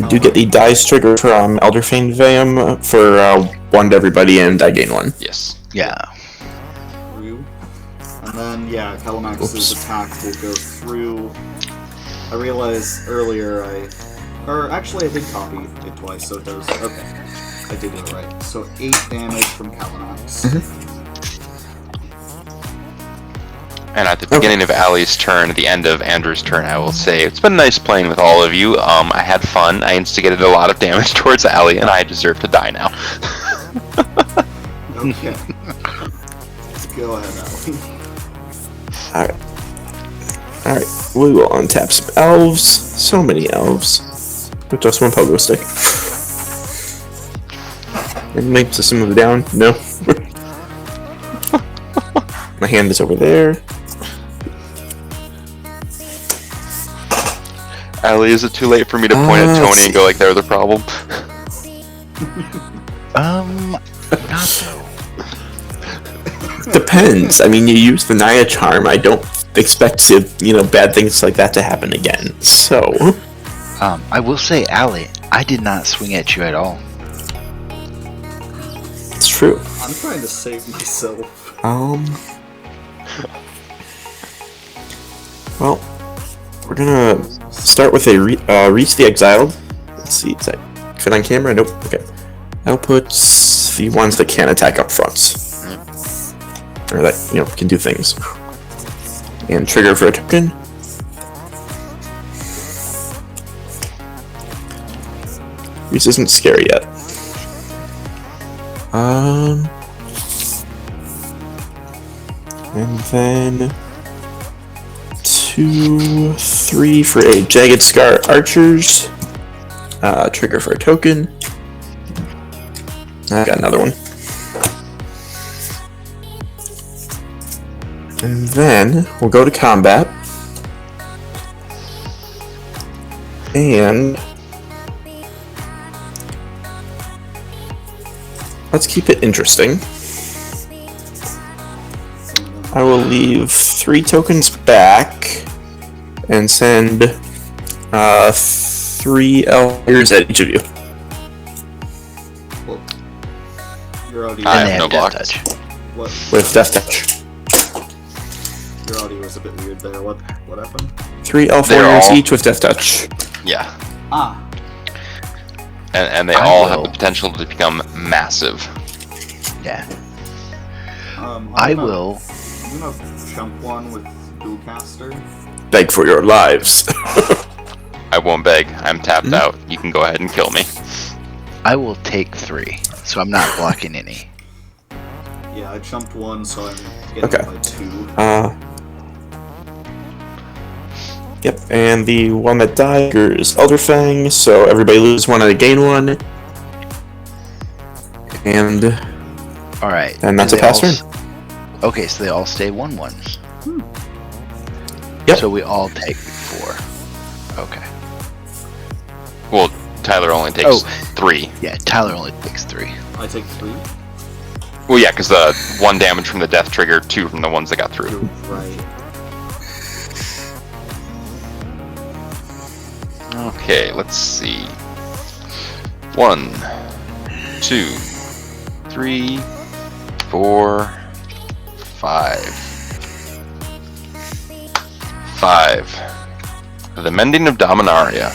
do get the dice trigger from Elderfane Vam for 1 to everybody, and I gain 1. Yes. Yeah. through. And then, yeah, Kalamax's Oops. attack will go through. I realized earlier or actually I did copy it twice, so it does. Okay. I did it right. So 8 damage from Kalamax. And at the beginning of Allie's turn, at the end of Andrew's turn, I will say, it's been nice playing with all of you. I had fun. I instigated a lot of damage towards Allie, and I deserve to die now. Okay. Go ahead, Allie. Alright. Alright, we will untap some elves. So many elves. With just 1 pogo stick. And make some of them down. No. My hand is over there. Allie, is it too late for me to point at let's Tony see. and go like, they're the problem? Not so. Depends. I mean, you use the Naya charm. I don't expect to, bad things like that to happen again. So, I will say, Allie, I did not swing at you at all. it's true. I'm trying to save myself. Well, we're gonna start with a Reach the Exiled. Let's see, is that fit on camera? Nope. Okay. I'll put the ones that can attack up front. Or that, can do things. And trigger for a token. Reach isn't scary yet. And then 2, 3 for a Jagged Scar Archers. Trigger for a token. I got another one. And then we'll go to combat. And let's keep it interesting. I will leave 3 tokens back and send 3 elf warriors at each of you. Well, your audio. I And they have no death blocks. touch. What? With Death Touch. Your audio was a bit weird there. What happened? 3 elf They're warriors all- each with Death Touch. Yeah. Ah. And they I all have will. the potential to become massive. Yeah. I'm I gonna- will. I'm gonna chump one with Dualcaster. Beg for your lives. I won't beg. I'm tapped Hmm? out. You can go ahead and kill me. I will take 3, so I'm not blocking any. Yeah, I chumped one, so I'm getting Okay. by 2. Yep, and the one that died is Elderfang, so everybody loses 1 and I gain 1. And Alright. that's do a they pass all turn. Okay, so they all stay 1-1. Yep. So we all take 4. Okay. Well, Tyler only takes Oh. 3. Yeah, Tyler only takes 3. I take 3. Well, yeah, because 1 damage from the death trigger, 2 from the ones that got through. You're right. Okay, let's see. 1, 2, 3, 4, 5. 5. The Mending of Dominaria.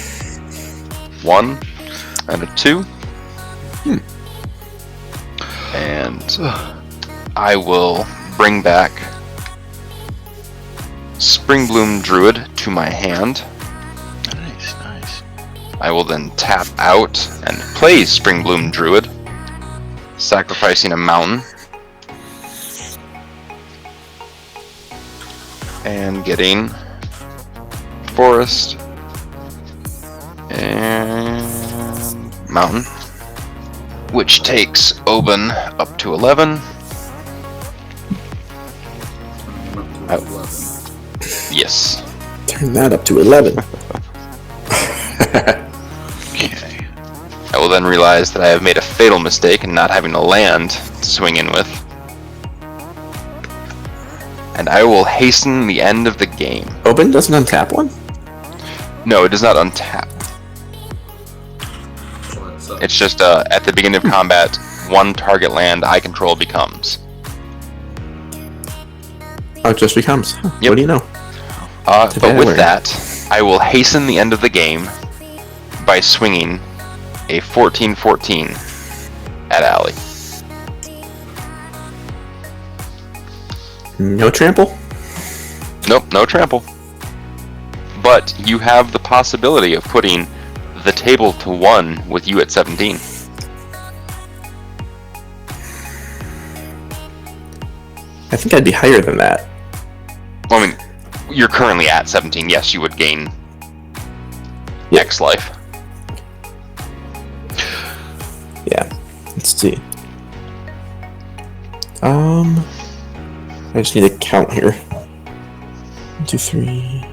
1 and a 2. And I will bring back Springbloom Druid to my hand. Nice, nice. I will then tap out and play Springbloom Druid, sacrificing a mountain. And getting forest and mountain, which takes Obuun up to 11. I'm up to Oh. 11. Yes. Turn that up to 11. Okay. I will then realize that I have made a fatal mistake in not having a land to swing in with. And I will hasten the end of the game. Open doesn't untap 1? No, it does not untap. So that's, It's just at the beginning of combat, 1 target land I control becomes. Oh, it just becomes. Huh, Yep. What do you know? But Today I with learned. that, I will hasten the end of the game by swinging a 14-14 at Ally. No trample? Nope, no trample. But you have the possibility of putting the table to 1 with you at 17. I think I'd be higher than that. Well, I mean, you're currently at 17. Yes, you would gain X life. Yeah. Let's see. I just need to count here. 1, 2, 3,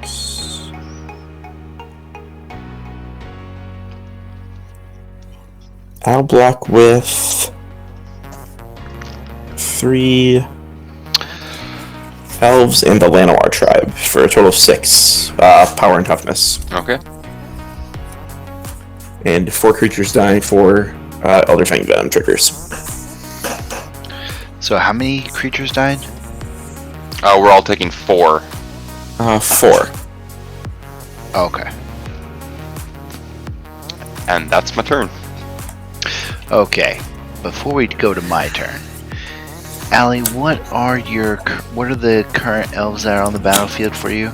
6. I'll block with 3 elves and the Llanowar tribe for a total of 6 power and toughness. Okay. And 4 creatures die for Elderfang Venom triggers. So how many creatures died? We're all taking 4. 4. Okay. And that's my turn. Okay. Before we go to my turn, Allie, what are the current elves that are on the battlefield for you?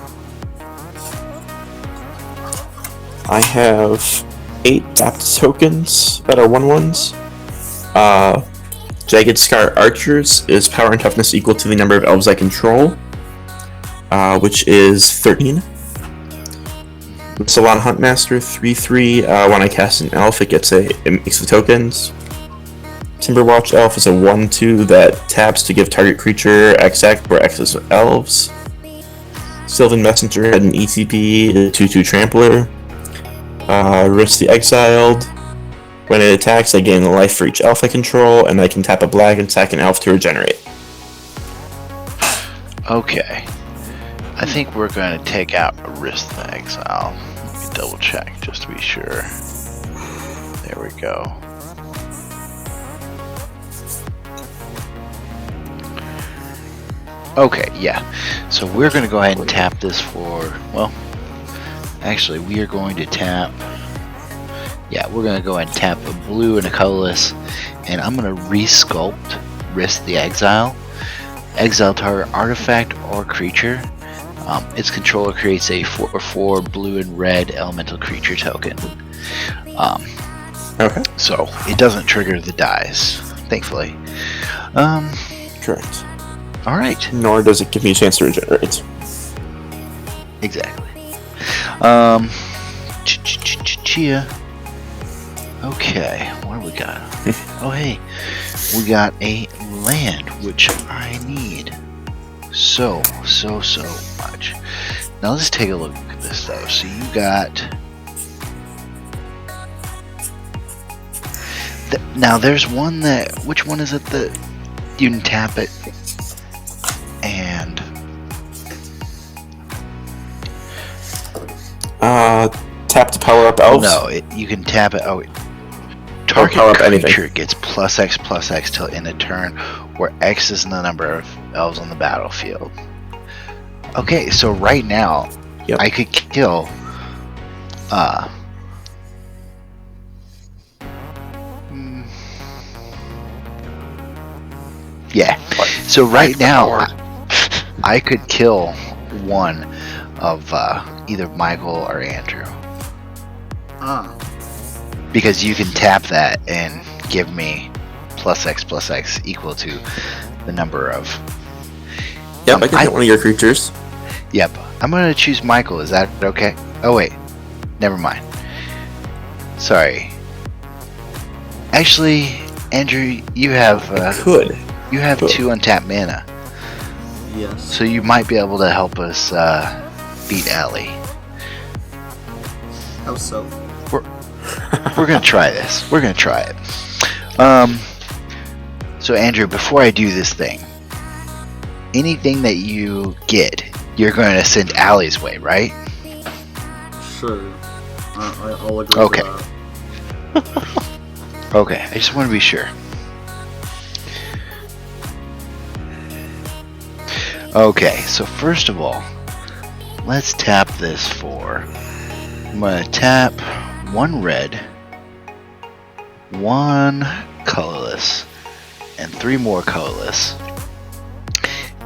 I have 8 tapped tokens that are 1/1s. Jagged Scar Archers is power and toughness equal to the number of elves I control, which is 13. Salon Huntmaster 3/3. When I cast an elf, it gets a mix of tokens. Timberwatch Elf is a 1/2 that taps to give target creature XX or excess of elves. Sylvan Messenger had an ETP, a 2/2 Trampler. Risk the Exiled. When it attacks, I gain a life for each elf I control, and I can tap a black and attack an elf to regenerate. Okay. I think we're going to take out a Risk the Exile. Let me double check just to be sure. There we go. Okay, yeah. So we're going to go ahead and tap this for, well, actually we are going to tap, yeah, we're going to go ahead and tap a blue and a colorless, and I'm going to resculpt Risk the Exile. Exile target artifact or creature. Its controller creates a 4/4 blue and red elemental creature token. Okay. So it doesn't trigger the dies, thankfully. Correct. All right. Nor does it give me a chance to regenerate. Exactly. Chia. Okay, what do we got? Oh, hey, we got a land, which I need so much. Now let's take a look at this though. So you got. Now there's one that. Which one is it that you can tap it and. Tap to power up elves? No, you can tap it. Oh, Target target power up creature anything. gets +X till end of turn, where X is the number of elves on the battlefield. Okay, so right now, Yep. I could kill. Yeah. So right now, I could kill one of either Michael or Andrew. Ah, Because you can tap that and give me +X equal to the number of. Yep, I can hit one of your creatures. Yep, I'm gonna choose Michael. Is that okay? Oh wait, never mind. Sorry. Actually, Andrew, you have Could. you have 2 untapped mana, yes. so you might be able to help us beat Allie. How so? We're gonna try this. We're gonna try it. So Andrew, before I do this thing, anything that you get, you're going to send Allie's way, right? Sure. I'll agree Okay. to that. Okay, I just want to be sure. Okay, so first of all, let's tap this for. I'm gonna tap 1 red, 1 colorless, and 3 more colorless.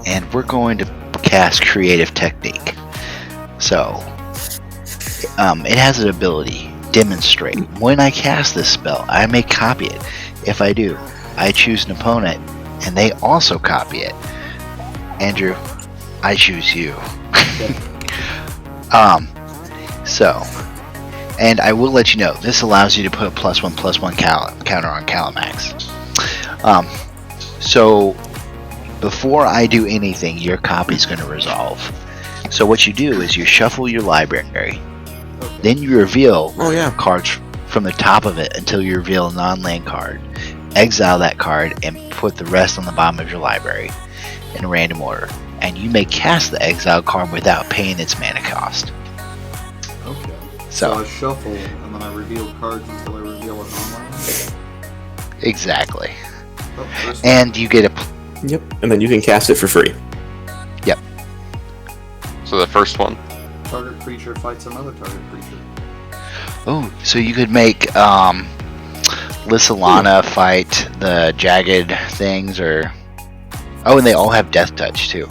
And we're going to cast Creative Technique. So, it has an ability, Demonstrate. When I cast this spell, I may copy it. If I do, I choose an opponent, and they also copy it. Andrew, I choose you. So, and I will let you know, this allows you to put a +1/+1 counter on Kalamax. So, before I do anything, your copy is going to resolve. So what you do is you shuffle your library, then you reveal Oh yeah. cards from the top of it until you reveal a non-land card. Exile that card and put the rest on the bottom of your library in a random order. And you may cast the exile card without paying its mana cost. Okay. So- I shuffle and then I reveal cards until I reveal an online. Exactly. Oh, first And you get a Yep. And then you can cast it for free. So the first one. target creature fights another target creature. so you could make Lissalana fight the jagged things, or and they all have death touch too.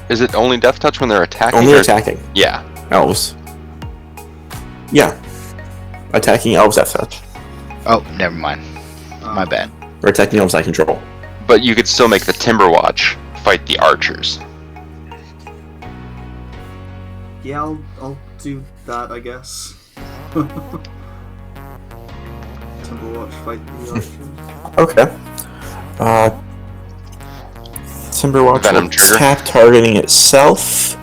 Is it only Death Touch when they're attacking? Only or- attacking Yeah. elves. Yeah. Attacking elves have touch. Oh, never mind. My bad. Or attacking elves I control. But you could still make the Timberwatch fight the archers. Yeah, I'll do that, I guess. Timberwatch fight the archers. Okay. Timberwatch Venom will trigger. tap targeting itself,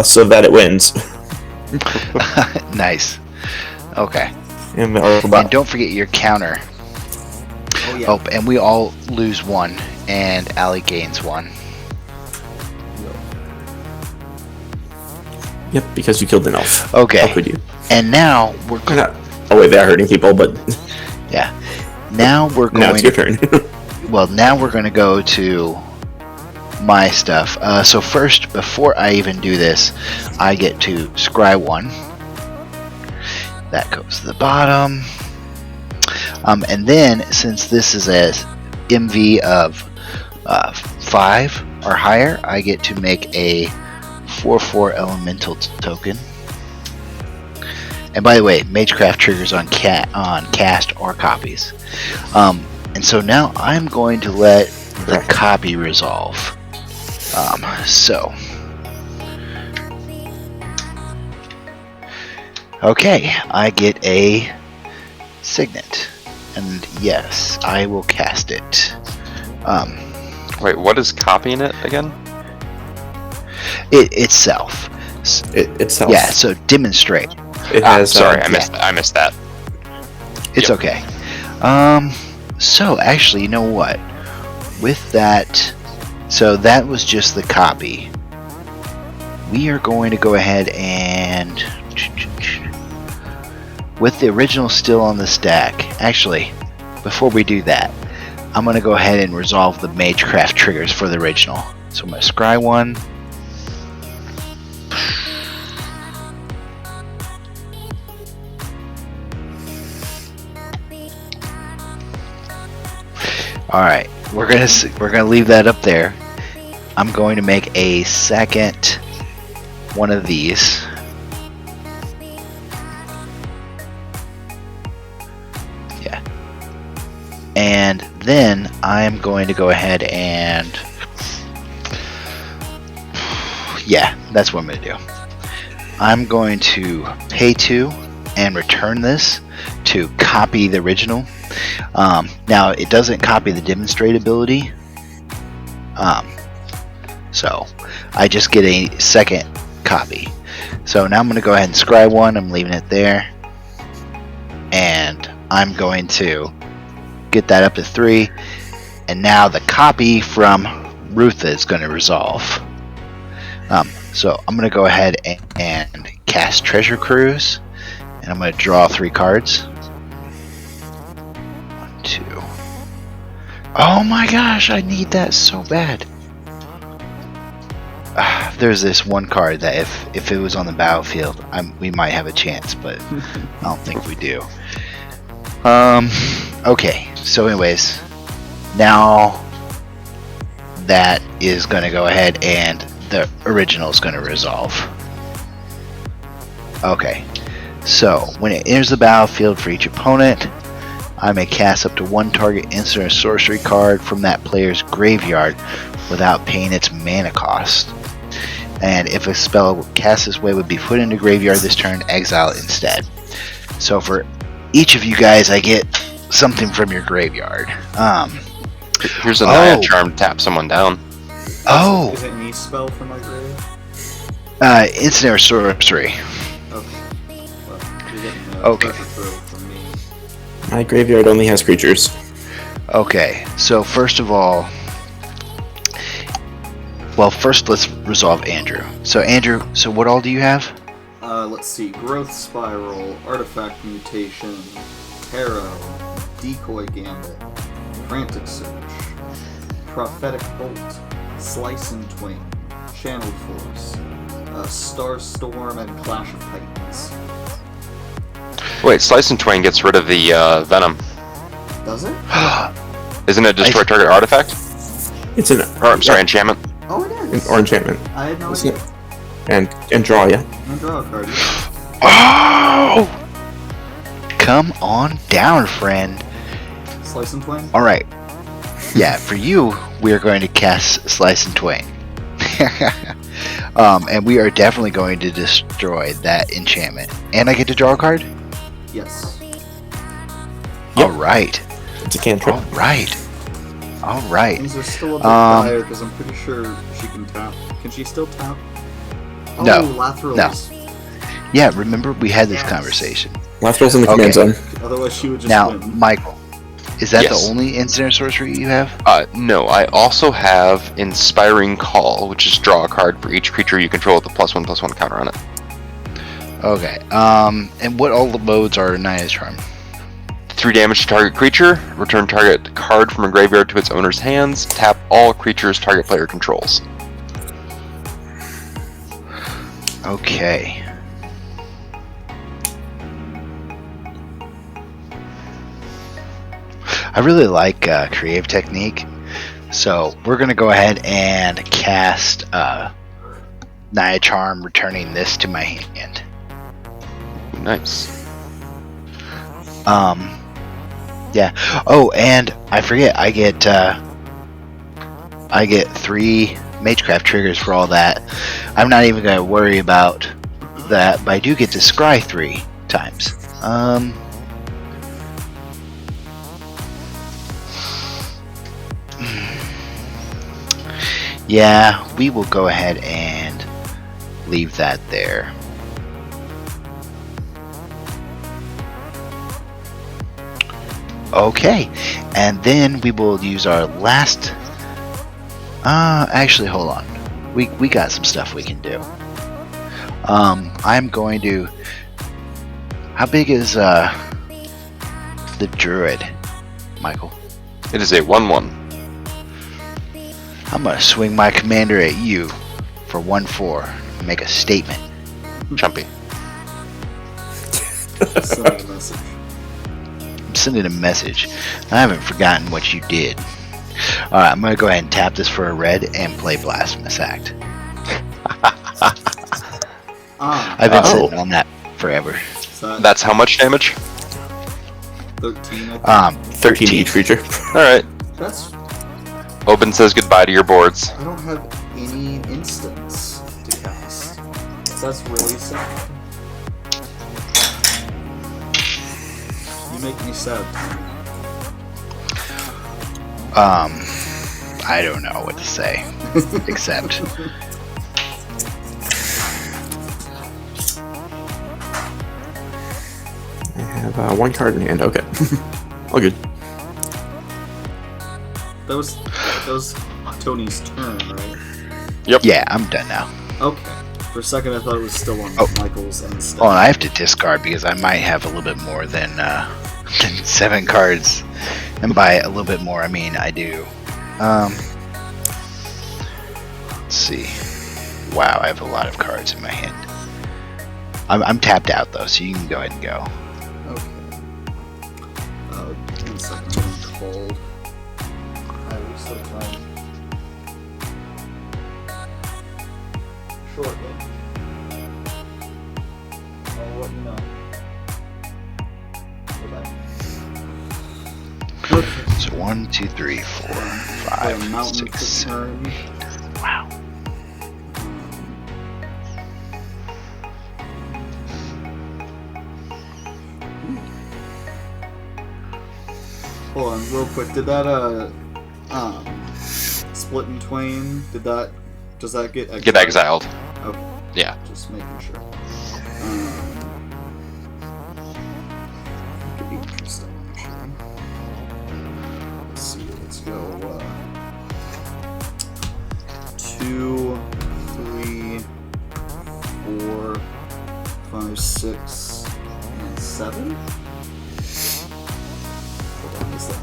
so that it wins. Nice. Okay. And the Oracle And don't forget your counter. Oh yeah. Oh, and we all lose 1, and Allie gains 1. Yep, because you killed an elf. Okay. How could you? And now we're Why not? Oh wait, they are hurting people, but yeah. Now we're going. now it's your turn. Well, now we're going to go to my stuff. So first, before I even do this, I get to scry 1. That goes to the bottom. And then, since this is a MV of 5 or higher, I get to make a 4/4 elemental token. And by the way, Magecraft triggers on cast or copies. And so now I'm going to let the copy resolve. Okay, I get a signet, and yes, I will cast it. Wait, what is copying it again? It itself. Itself. Yeah, so demonstrate. It has. Sorry, I missed that. It's Yep. okay. So actually, you know what? With that, so that was just the copy. We are going to go ahead and, with the original still on the stack. Actually, before we do that, I'm going to go ahead and resolve the Magecraft triggers for the original. So I'm going to scry 1. Alright, we're gonna leave that up there. I'm going to make a second one of these. Yeah. And then I'm going to go ahead and, yeah, that's what I'm gonna do. I'm going to pay 2 and return this to copy the original. Now it doesn't copy the demonstrate ability, so I just get a second copy. So now I'm going to go ahead and scry 1. I'm leaving it there, and I'm going to get that up to 3, and now the copy from Rutha is going to resolve. So I'm going to go ahead and cast Treasure Cruise, and I'm going to draw 3 cards. 2. Oh my gosh, I need that so bad. There's this one card that if it was on the battlefield, we might have a chance, but I don't think we do. Okay, so anyways, now that is going to go ahead and the original is going to resolve. Okay, so when it enters the battlefield for each opponent, I may cast up to 1 target instant or sorcery card from that player's graveyard without paying its mana cost. And if a spell cast this way would be put into graveyard this turn, exile it instead. So for each of you guys, I get something from your graveyard. Here's a Naya charm to tap someone down. Oh! Is it any spell from my grave? Instant or sorcery. Okay. Well, you're getting Okay. treasure trove from me. My graveyard only has creatures. Okay, so first of all, first let's resolve Andrew. So Andrew, so what all do you have? Let's see. Growth Spiral, Artifact Mutation, Tarot, Decoy Gambit, Frantic Search, Prophetic Bolt, Slice and Twain, Channel Force, Star Storm, and Clash of Titans. Wait, Slice and Twain gets rid of the Venom. Does it? Isn't it destroy target artifact? It's an Enchantment. Oh, it is. or enchantment. I had no Isn't idea. it? And draw, yeah. I'm draw a card. Oh! Come on down, friend. Slice and Twain? Alright. Yeah, for you, we are going to cast Slice and Twain. And we are definitely going to destroy that enchantment. And I get to draw a card? Yes. Yep. Alright. It's a cantrip. Alright. Things are still a bit dire because I'm pretty sure she can tap. Can she still tap? Oh, No. Lathril No. is- Yeah, remember we had this Yes. conversation. Lathrill's in the Okay. command zone. Otherwise, she would just Now, win. Michael, is that Yes. the only instant or sorcery you have? No, I also have Inspiring Call, which is draw a card for each creature you control with a +1/+1 counter on it. Okay. And what all the modes are Naya's Charm? 3 damage to target creature. Return target card from a graveyard to its owner's hands. Tap all creatures target player controls. Okay. I really like Creative Technique, so we're going to go ahead and cast Naya Charm, returning this to my hand. Nice. Yeah. Oh, and I forget, I get 3 Magecraft triggers for all that. I'm not even going to worry about that, but I do get to scry 3 times. Yeah, we will go ahead and leave that there. Okay, and then we will use our last... actually, hold on. We got some stuff we can do. I'm going to... How big is the Druid, Michael? It is a 1/1. I'm going to swing my commander at you for 1/4 and make a statement. Chumpy. Send a message. I'm sending a message. I haven't forgotten what you did. Alright, I'm going to go ahead and tap this for a red and play Blasphemous Act. I've been sitting on that forever. That's how much damage? 13. I think. 13 each creature. Alright. That's. Obuun says goodbye to your boards. I don't have any instants to cast. That's really sad. You make me sad. I don't know what to say. Except... I have 1 card in hand. Okay. All good. That was Tony's turn, right? Yep. Yeah, I'm done now. Okay. For a second, I thought it was still on Michael's end step. Oh, and I have to discard because I might have a little bit more than 7 cards. And by a little bit more, I mean I do. Let's see. Wow, I have a lot of cards in my hand. I'm tapped out though, so you can go ahead and go. Okay. 1 second, I'm cold. I will still time. Shortly. I'll let you know. Bye-bye. Okay. So 1, 2, 3, 4, Play 5, Mountain 6, 7. turn. Wow. Hold on, real quick. Did that split in twain? Does that get exiled? Get exiled. Okay. Yeah. Just making sure. Could be interesting, actually. Let's see. Let's go. 2, 3, 4, 5, 6, and 7. Hold on, is that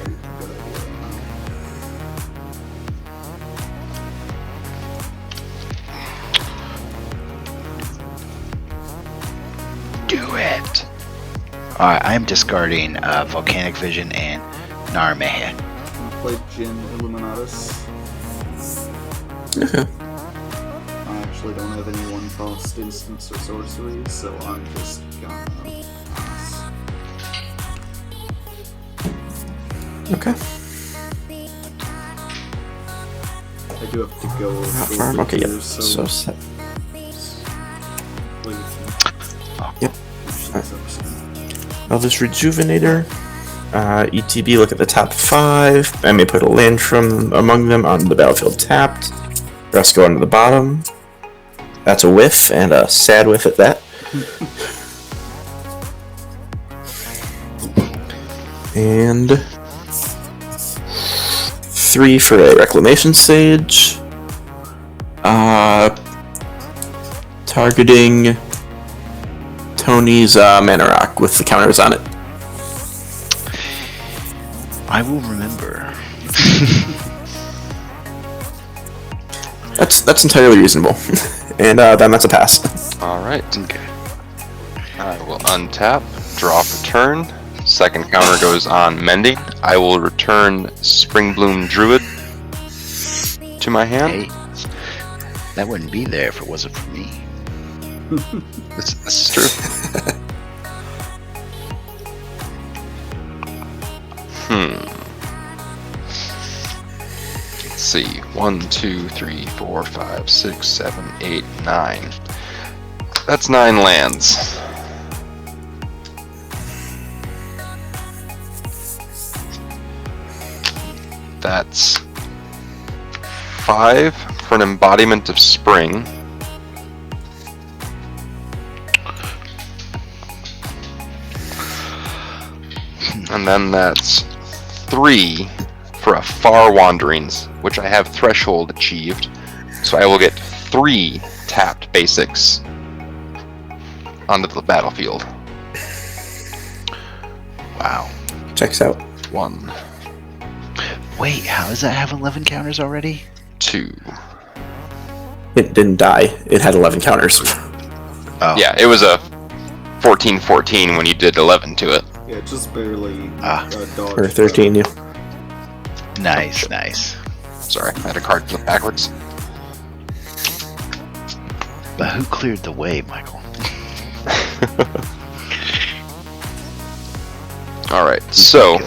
even a good idea? Do it! Alright, I'm discarding Volcanic Vision and Narmehe. I'm gonna play Jin Illuminatus. Okay. I actually don't have any 1-cost instants or sorceries, so I'm just gonna pass. Okay. I do have to go Not over farm. Okay, here, yep. so So set. please, Yep. finish this episode. Elvish Rejuvenator. ETB, look at the top 5. I may put a land from among them on the battlefield tapped. Rest go onto the bottom. That's a whiff, and a sad whiff at that. And 3 for a Reclamation Sage. Targeting Tony's Mana Rock with the counters on it. I will remember. That's entirely reasonable. And then that's a pass. Alright. Okay. I will untap, draw for turn. Second counter goes on Mending. I will return Springbloom Druid to my hand. Hey, that wouldn't be there if it wasn't for me. This is true. Let's see. 1, 2, 3, 4, 5, 6, 7, 8, 9. That's 9 lands. That's 5 for an embodiment of spring. And then that's 3 for a Far Wanderings, which I have threshold achieved. So I will get 3 tapped basics onto the battlefield. Wow. Checks out. 1, Wait, how does that have 11 counters already? 2. It didn't die. It had 11 counters. Oh. Yeah, it was a 14-14 when you did 11 to it. Yeah, just barely dodged. Or 13, yeah. Nice, nice. Sorry, I had a card flip backwards. But who cleared the way, Michael? Alright, so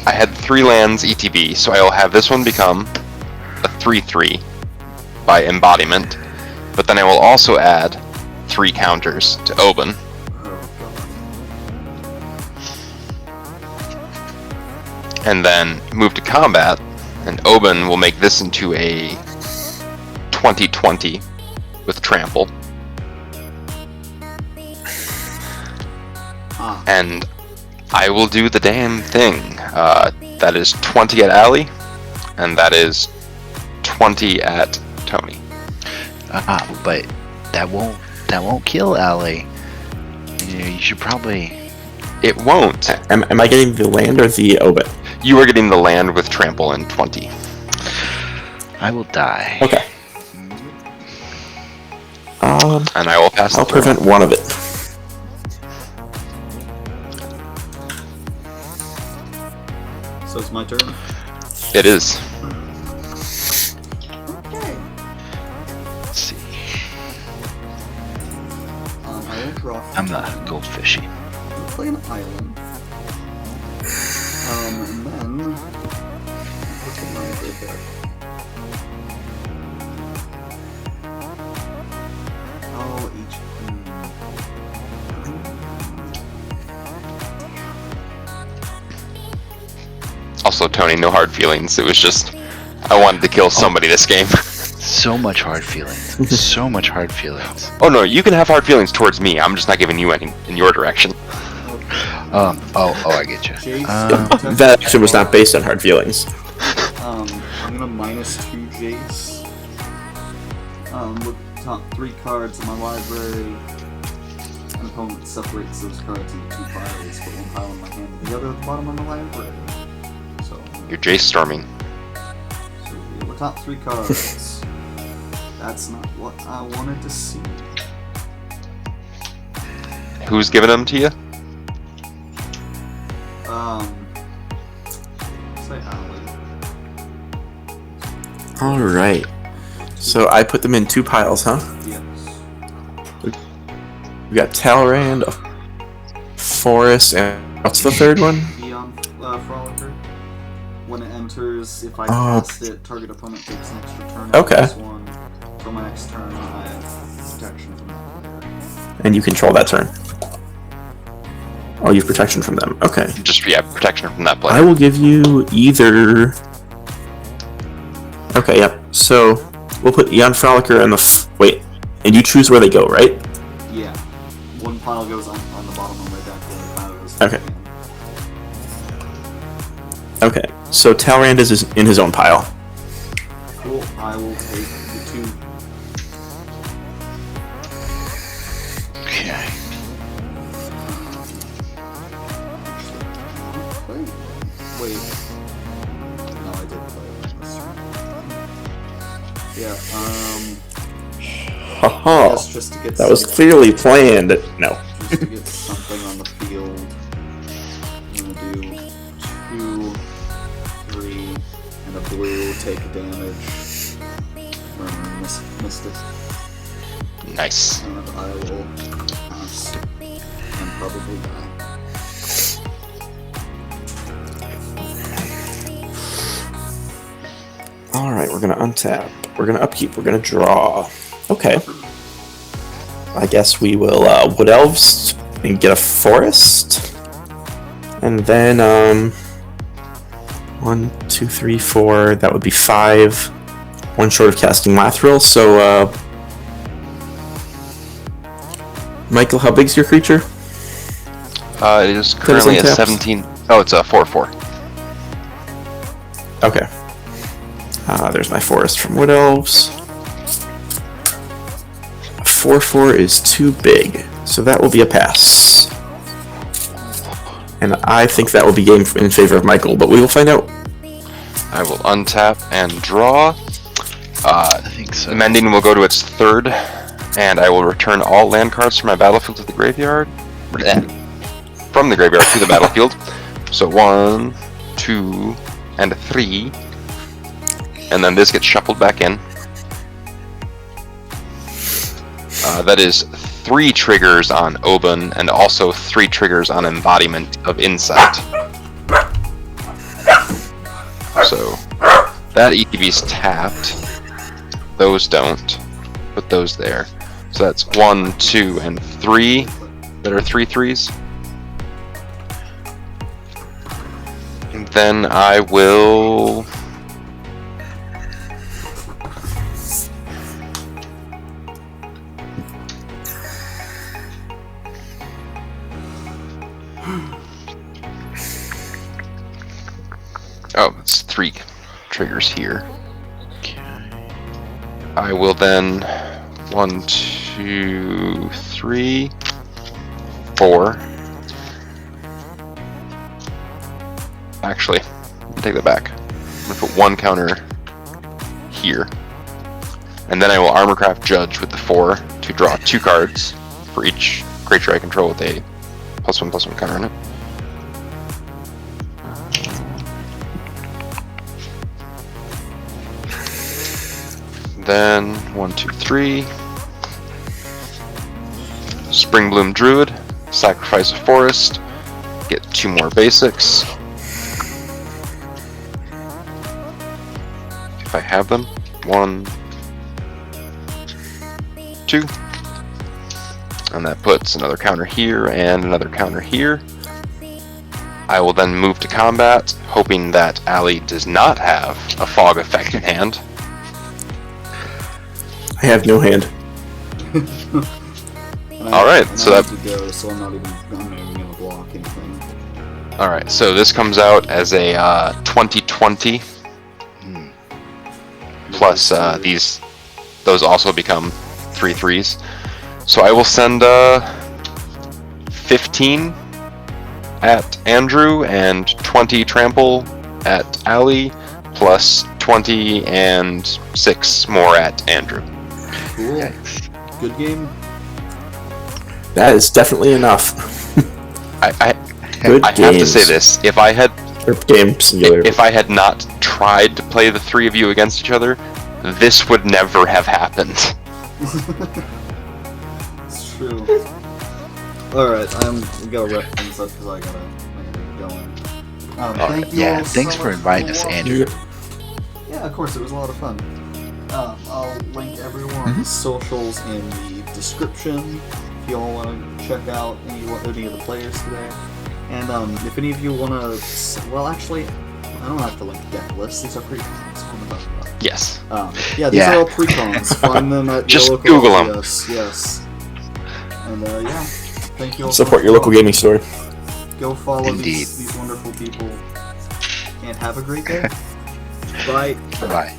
I had 3 lands ETB, so I will have this one become a 3/3 by embodiment, but then I will also add 3 counters to Obuun. And then move to combat, and Obuun will make this into a 20/20 with trample. And I will do the damn thing. That is 20 at Allie, and that is 20 at Tony. But that won't kill Allie. You should probably. It won't. Am I getting the land or the Obuun? You are getting the land with trample and 20. I will die. Okay. And I will pass I'll the turn. prevent one of it. So it's my turn. It is. Okay. Let's see. I will draw. I'm the goldfishy. I'll play an island. And then what's the land right there? Oh, each. Also, Tony, no hard feelings. It was just, I wanted to kill somebody this game. So much hard feelings. So much hard feelings. Oh no, you can have hard feelings towards me. I'm just not giving you any in your direction. Oh, I get you. Jace, That action was not based on hard feelings. I'm gonna -2 Jace. Look at the top 3 cards in my library. An opponent separates those cards into 2 piles, put one pile in my hand and the other at the bottom of my library. So, You're Jace storming. so reveal the top 3 cards. That's not what I wanted to see. Who's giving them to you? Say Allie. Alright. So I put them in 2 piles, huh? Yes. We got Talrand, Forest, and what's the third one? Beyond Frolicker. When it enters, if I Oh. cast it, target opponent takes an extra turn. Okay. This one. For my next turn, I have protection from that player. And you control that turn. Oh, you have protection from them. Okay. Just, yeah, protection from that I player. will give you either. Okay, yep. So we'll put Eon Frolicker in the. Wait. And you choose where they go, right? Yeah. One pile goes on the bottom of my deck, the other pile goes Okay. Okay. So Talrand is in his own pile. Cool. I will take the 2. Okay. Wait. No, I did play it this turn. Yeah, Haha. I guess just to get That was some- clearly planned. No. Just to get something on the field, I'm gonna do 2, 3, and a blue take damage. Murmur missed it. Nice. And I will pass and probably die. Alright, we're gonna untap. We're gonna upkeep. We're gonna draw. Okay. I guess we will Wood Elves and get a forest. And then, 1, 2, 3, 4. That would be 5. One short of casting Lathril, so, Michael, how big's your creature? It is currently at untapped? 17. Oh, it's a 4/4. Okay. There's my forest from Wood Elves. 4/4 is too big, so that will be a pass. And I think that will be game in favor of Michael, but we will find out. I will untap and draw. I think so. Mending will go to its 3rd, and I will return all land cards from my battlefield to the graveyard. From the graveyard to the battlefield. So 1, 2, and 3. And then this gets shuffled back in. That is 3 triggers on Obuun, and also 3 triggers on Embodiment of Insight. So, that ETB's tapped. Those don't. Put those there. So that's 1, 2, and 3 that are 3/3s. And then I will... Oh, it's 3 triggers here. I will then 1, 2, 3, 4. Actually, take that back. I'm gonna put 1 counter here, and then I will Armorcraft Judge with the 4 to draw 2 cards for each creature I control with a +1/+1 counter on it. Then 1, 2, 3. Springbloom Druid, sacrifice a forest, get 2 more basics. If I have them. 1, 2. And that puts another counter here and another counter here. I will then move to combat, hoping that Ali does not have a fog effect in hand. I have no hand. Alright, so that... to go, so I'm not even gonna block anything. Alright, so this comes out as a 20/20. Plus those also become 3/3s. So I will send 15 at Andrew and 20 trample at Ali, plus 20 and 6 more at Andrew. Cool. Good game. That is definitely enough. I Good have to say this: if I had Game singular. if I had not tried to play the 3 of you against each other, this would never have happened. It's true. Alright, we gotta wrap things up because I gotta get going. Thank you all Thanks so for much inviting us, Andrew. Yeah, of course, it was a lot of fun. I'll link everyone's socials in the description if you all want to check out any of the players today. And if any of you want to... Well, actually, I don't have to link deck lists. These are precons. What am I talking about? Yes. These are all precons. Find them at Just your local Google 'em. LGS. Yes. And yeah, thank you all. Support your local gaming store. Go follow Indeed. these wonderful people. And have a great day. Bye. Bye.